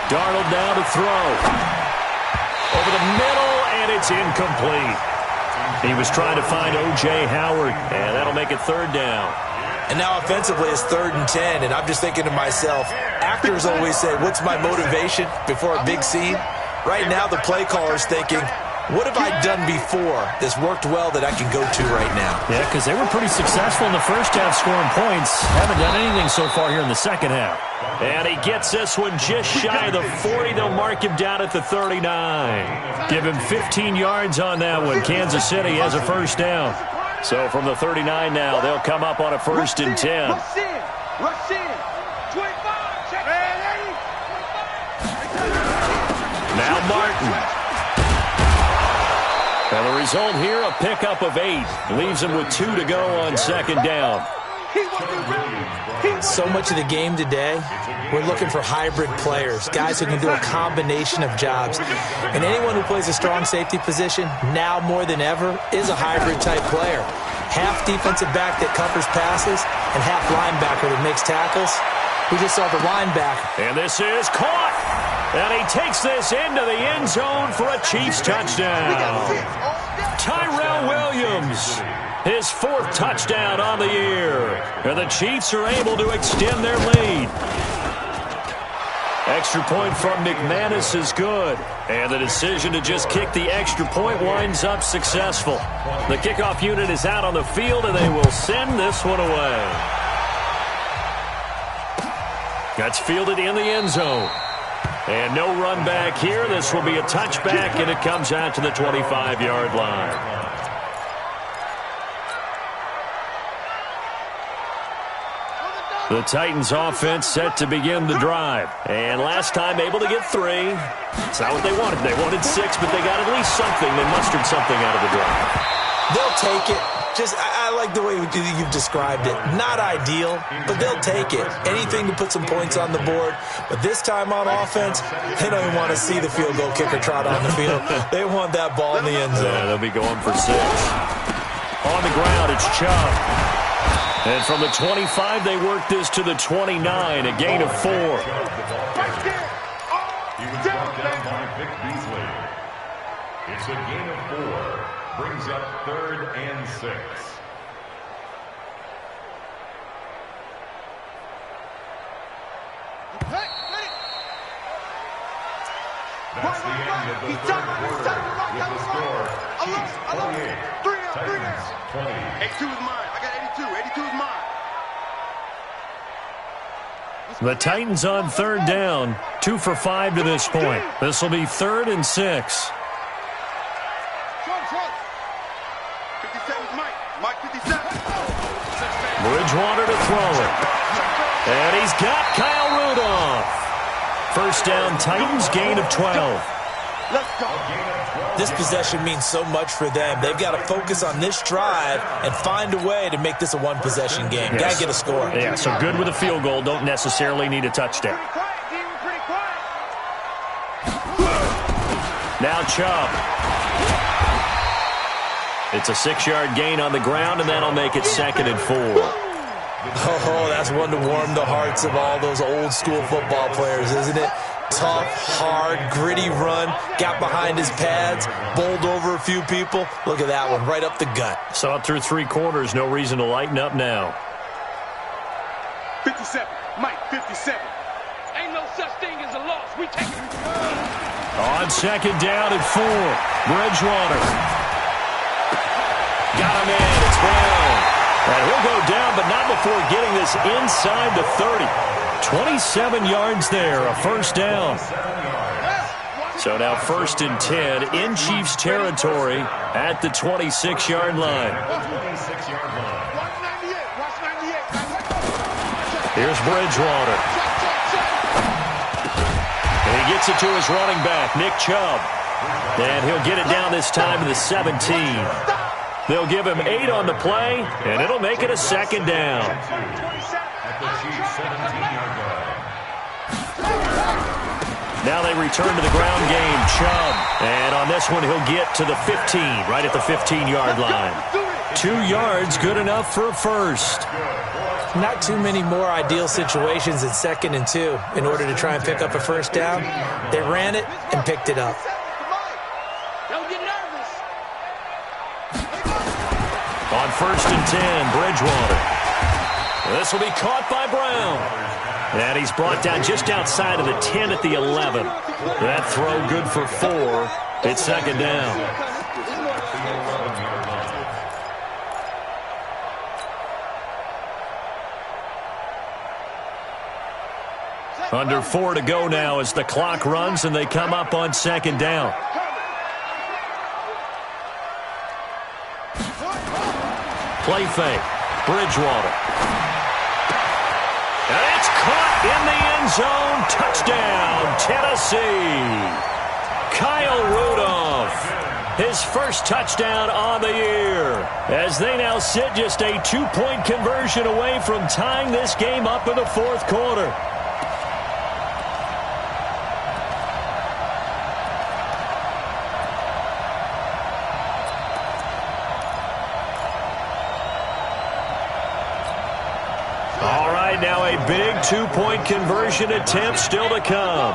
Darnold now to throw. Over the middle, and it's incomplete. He was trying to find O.J. Howard, and that'll make it 3rd down. And now offensively it's 3rd and 10, and I'm just thinking to myself, actors always say, what's my motivation before a big scene? Right now the play caller's thinking, what have I done before that's worked well that I can go to right now? Yeah, because they were pretty successful in the first half scoring points. Haven't done anything so far here in the second half. And he gets this one just shy of the 40. They'll mark him down at the 39. Give him 15 yards on that one. Kansas City has a first down. So from the 39 now, they'll come up on a 1st and 10. Rush in. 25. Check. Now Martin. And the result here, a pickup of 8. Leaves him with 2 to go on 2nd down. So much of the game today, we're looking for hybrid players, guys who can do a combination of jobs. And anyone who plays a strong safety position, now more than ever, is a hybrid-type player. Half defensive back that covers passes and half linebacker that makes tackles. We just saw the linebacker. And this is caught. And he takes this into the end zone for a Chiefs touchdown. Tyrell Williams, his 4th touchdown on the year. And the Chiefs are able to extend their lead. Extra point from McManus is good. And the decision to just kick the extra point winds up successful. The kickoff unit is out on the field, and they will send this one away. That's fielded in the end zone. And no run back here. This will be a touchback, and it comes out to the 25-yard line. The Titans offense set to begin the drive. And last time able to get 3. It's not what they wanted. They wanted 6, but they got at least something. They mustered something out of the drive. They'll take it. I like the way you've described it. Not ideal, but they'll take it. Anything to put some points on the board. But this time on offense, they don't even want to see the field goal kicker trot on the field. They want that ball in the end zone. Yeah, they'll be going for 6. On the ground, it's Chubb. And from the 25, they work this to the 29, a gain of 4. He was brought down by Vic Beasley. It's a gain of 4. Brings up 3rd and 6. That's the end of the 3rd quarter. With the score, Chiefs 28, Titans 20. 82 is mine. I got 82. 82 is mine. The Titans on 3rd down. 2 for 5 to this point. This will be 3rd and 6. 57 is Mike. Mike 57. Bridgewater to throw it. And he's got Kyle Rudolph. First down, Titans, gain of 12. Let's go. This possession means so much for them. They've got to focus on this drive and find a way to make this a one-possession game. Yes. Got to get a score. Yeah, so good with a field goal. Don't necessarily need a touchdown. Now Chubb. It's a 6-yard gain on the ground, and that'll make it 2nd and 4. Oh, that's one to warm the hearts of all those old-school football players, isn't it? Tough, hard, gritty run. Got behind his pads, bowled over a few people. Look at that one, right up the gut. Saw it through 3 quarters. No reason to lighten up now. 57. Mike, 57. Ain't no such thing as a loss. We take it. On second down and 4. Bridgewater. Got him in. It's Brown. And he'll go down, but not before getting this inside the 30. 27 yards there, a first down. So now 1st and 10 in Chiefs territory at the 26-yard line. Here's Bridgewater. And he gets it to his running back, Nick Chubb. And he'll get it down this time to the 17. They'll give him 8 on the play, and it'll make it a 2nd down. Now they return to the ground game. Chubb. And on this one, he'll get to the 15, right at the 15-yard line. 2 yards, good enough for a first. Not too many more ideal situations in 2nd and 2 in order to try and pick up a first down. They ran it and picked it up. Don't get nervous. On 1st and 10, Bridgewater. This will be caught by Brown. And he's brought down just outside of the 10 at the 11. That throw good for 4. It's 2nd down. Under 4 to go now as the clock runs and they come up on 2nd down. Play fake. Bridgewater. And it's caught in the end zone. Touchdown, Tennessee. Kyle Rudolph. His first touchdown on the year. As they now sit just a 2-point conversion away from tying this game up in the 4th quarter. Now a big 2-point conversion attempt still to come.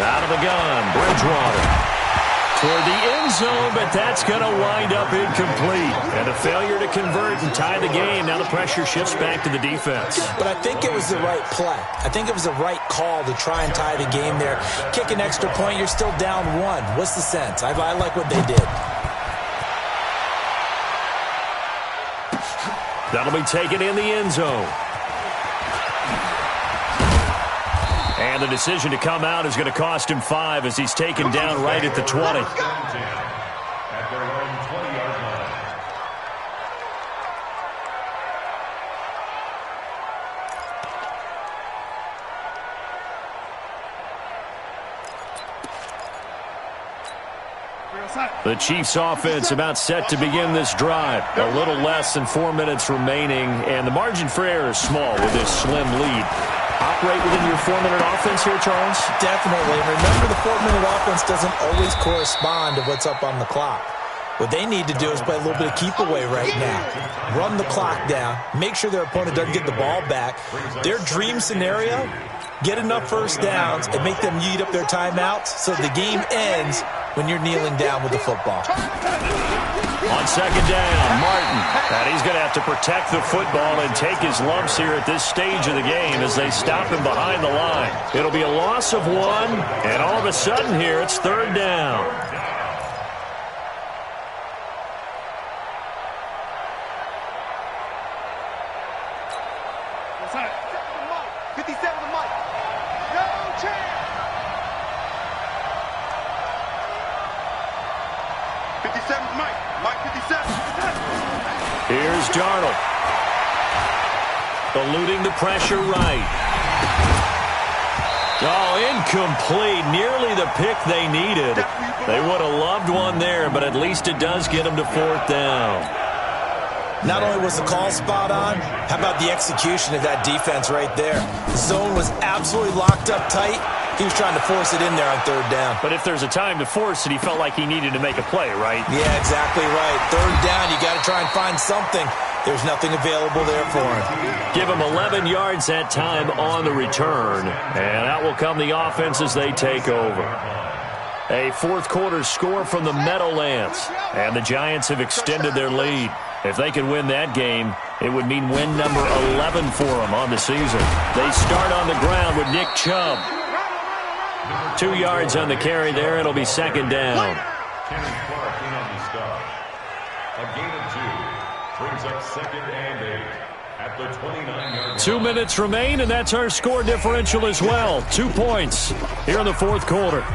Out of the gun, Bridgewater. Toward the end zone, but that's going to wind up incomplete. And a failure to convert and tie the game. Now the pressure shifts back to the defense. But I think it was the right play. I think it was the right call to try and tie the game there. Kick an extra point, you're still down 1. What's the sense? I like what they did. That'll be taken in the end zone. And the decision to come out is going to cost him 5 as he's taken down right at the 20. At their own 20-yard line. The Chiefs offense about set to begin this drive. A little less than 4 minutes remaining, and the margin for error is small with this slim lead. Operate within your 4-minute offense here, Charles? Definitely. Remember, the 4-minute offense doesn't always correspond to what's up on the clock. What they need to do is play a little bit of keep away right now. Run the clock down. Make sure their opponent doesn't get the ball back. Their dream scenario, get enough first downs and make them eat up their timeouts so the game ends when you're kneeling down with the football. On 2nd down, Martin. And he's going to have to protect the football and take his lumps here at this stage of the game as they stop him behind the line. It'll be a loss of 1, and all of a sudden here it's 3rd down. Here's Darnold. Eluding the pressure right. Oh, incomplete. Nearly the pick they needed. They would have loved one there, but at least it does get them to 4th down. Not only was the call spot on, how about the execution of that defense right there? The zone was absolutely locked up tight. He was trying to force it in there on 3rd down. But if there's a time to force it, he felt like he needed to make a play, right? Yeah, exactly right. 3rd down, you got to try and find something. There's nothing available there for him. Give him 11 yards that time on the return. And out will come the offense as they take over. A fourth quarter score from the Meadowlands. And the Giants have extended their lead. If they can win that game, it would mean win number 11 for them on the season. They start on the ground with Nick Chubb. 2 yards on the carry there. It'll be second down. A gain of 2 brings up second and 8 at the 29-yard line. 2 minutes remain, and that's our score differential as well. 2 points here in the fourth quarter.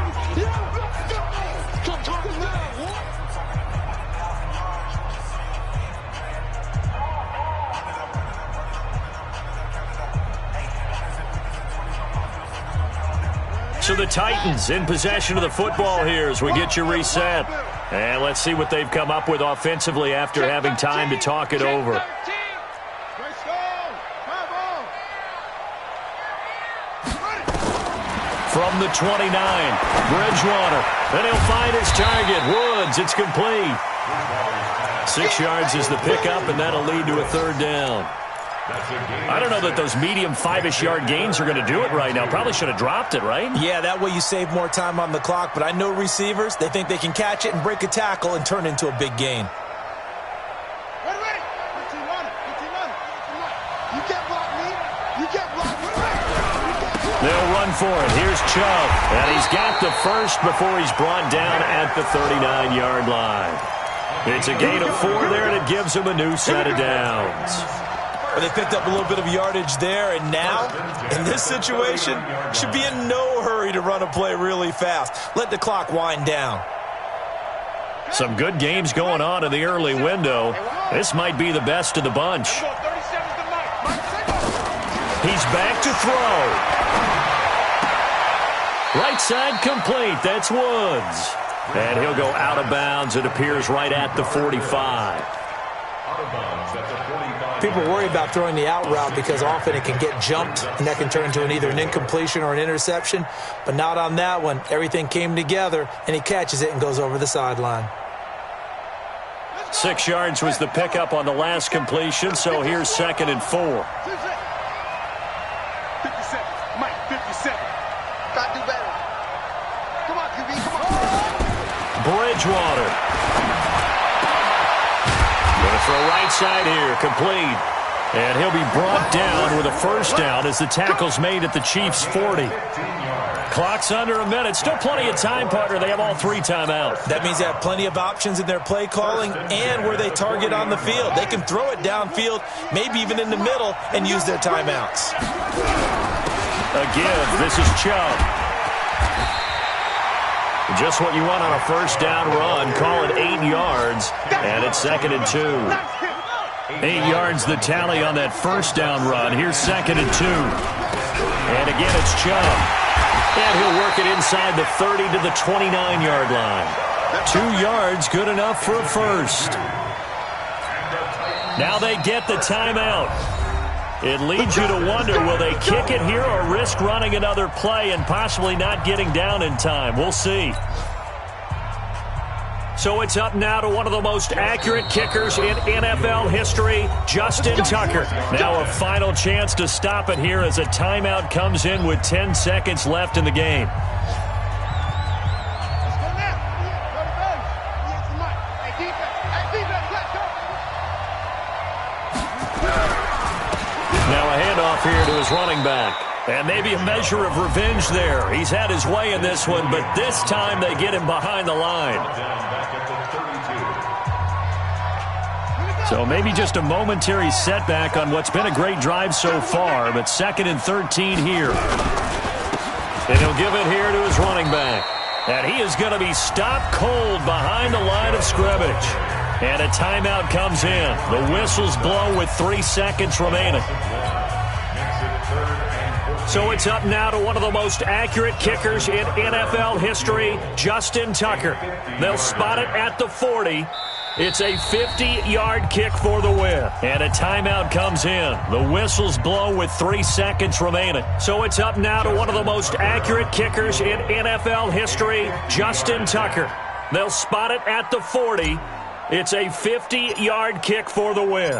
So the Titans in possession of the football here as we get you reset. And let's see what they've come up with offensively after having time to talk it over. From the 29, Bridgewater. Then he'll find his target. Woods, it's complete. 6 yards is the pickup, and that'll lead to a third down. I don't know that those medium 5-ish yard gains are going to do it right now. Probably should have dropped it, right? Yeah, that way you save more time on the clock. But I know receivers, they think they can catch it and break a tackle and turn it into a big gain. They'll run for it. Here's Chubb. And he's got the first before he's brought down at the 39-yard line. It's a gain of 4 there, and it gives him a new set of downs. Well, they picked up a little bit of yardage there, and now, in this situation, should be in no hurry to run a play really fast. Let the clock wind down. Some good games going on in the early window. This might be the best of the bunch. He's back to throw. Right side complete. That's Woods. And he'll go out of bounds. It appears right at the 45. People worry about throwing the out route because often it can get jumped, and that can turn into either an incompletion or an interception. But not on that one. Everything came together, and he catches it and goes over the sideline. 6 yards was the pickup on the last completion, so here's second and 4. 57. Mike, 57. Got to do better. Come on, QB, come on. Bridgewater. Going to throw right side here, complete. And he'll be brought down with a first down as the tackle's made at the Chiefs' 40. Clock's under a minute. Still plenty of time, partner. They have all 3 timeouts. That means they have plenty of options in their play calling and where they target on the field. They can throw it downfield, maybe even in the middle, and use their timeouts. Again, this is Chubb. Just what you want on a first down run. Call it 8 yards, and it's second and 2. 8 yards the tally on that first down run. Here's second and 2. And again, it's Chubb. And he'll work it inside the 30 to the 29-yard line. 2 yards, good enough for a first. Now they get the timeout. It leads you to wonder, will they kick it here or risk running another play and possibly not getting down in time? We'll see. So it's up now to one of the most accurate kickers in NFL history, Justin Tucker. Now a final chance to stop it here as a timeout comes in with 10 seconds left in the game. Now a handoff here to his running back. And maybe a measure of revenge there. He's had his way in this one, but this time they get him behind the line. So maybe just a momentary setback on what's been a great drive so far, but second and 13 here. And he'll give it here to his running back. And he is going to be stopped cold behind the line of scrimmage. And a timeout comes in. The whistles blow with 3 seconds remaining. So it's up now to one of the most accurate kickers in NFL history, Justin Tucker. They'll spot it at the 40. It's a 50-yard kick for the win. And a timeout comes in. The whistles blow with 3 seconds remaining. So it's up now to one of the most accurate kickers in NFL history, Justin Tucker. They'll spot it at the 40. It's a 50-yard kick for the win.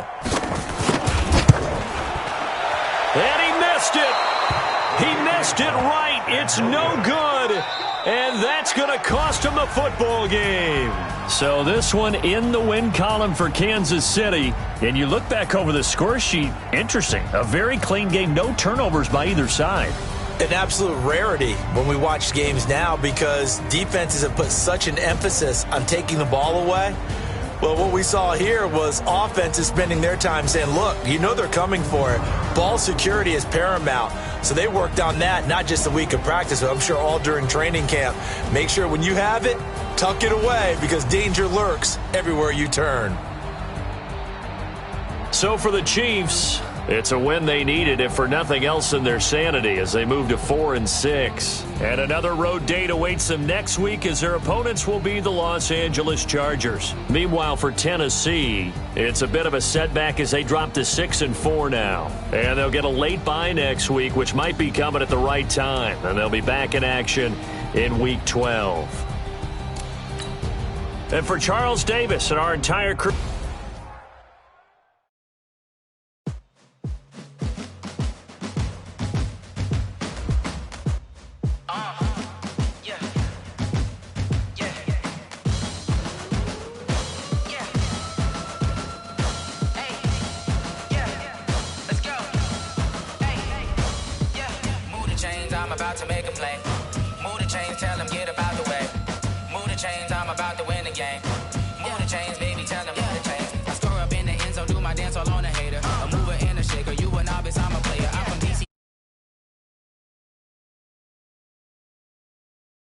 And he missed it. He missed it right. It's no good. And that's going to cost him the football game. So this one in the win column for Kansas City. And you look back over the score sheet, interesting. A very clean game, no turnovers by either side. An absolute rarity when we watch games now because defenses have put such an emphasis on taking the ball away. Well, what we saw here was offenses spending their time saying, look, you know they're coming for it. Ball security is paramount. So they worked on that, not just a week of practice, but I'm sure all during training camp. Make sure when you have it, tuck it away because danger lurks everywhere you turn. So for the Chiefs, it's a win they needed, if for nothing else than their sanity, as they move to 4-6. And another road date awaits them next week as their opponents will be the Los Angeles Chargers. Meanwhile, for Tennessee, it's a bit of a setback as they drop to 6-4 now. And they'll get a late bye next week, which might be coming at the right time. And they'll be back in action in Week 12. And for Charles Davis and our entire crew, I'm about to make a play.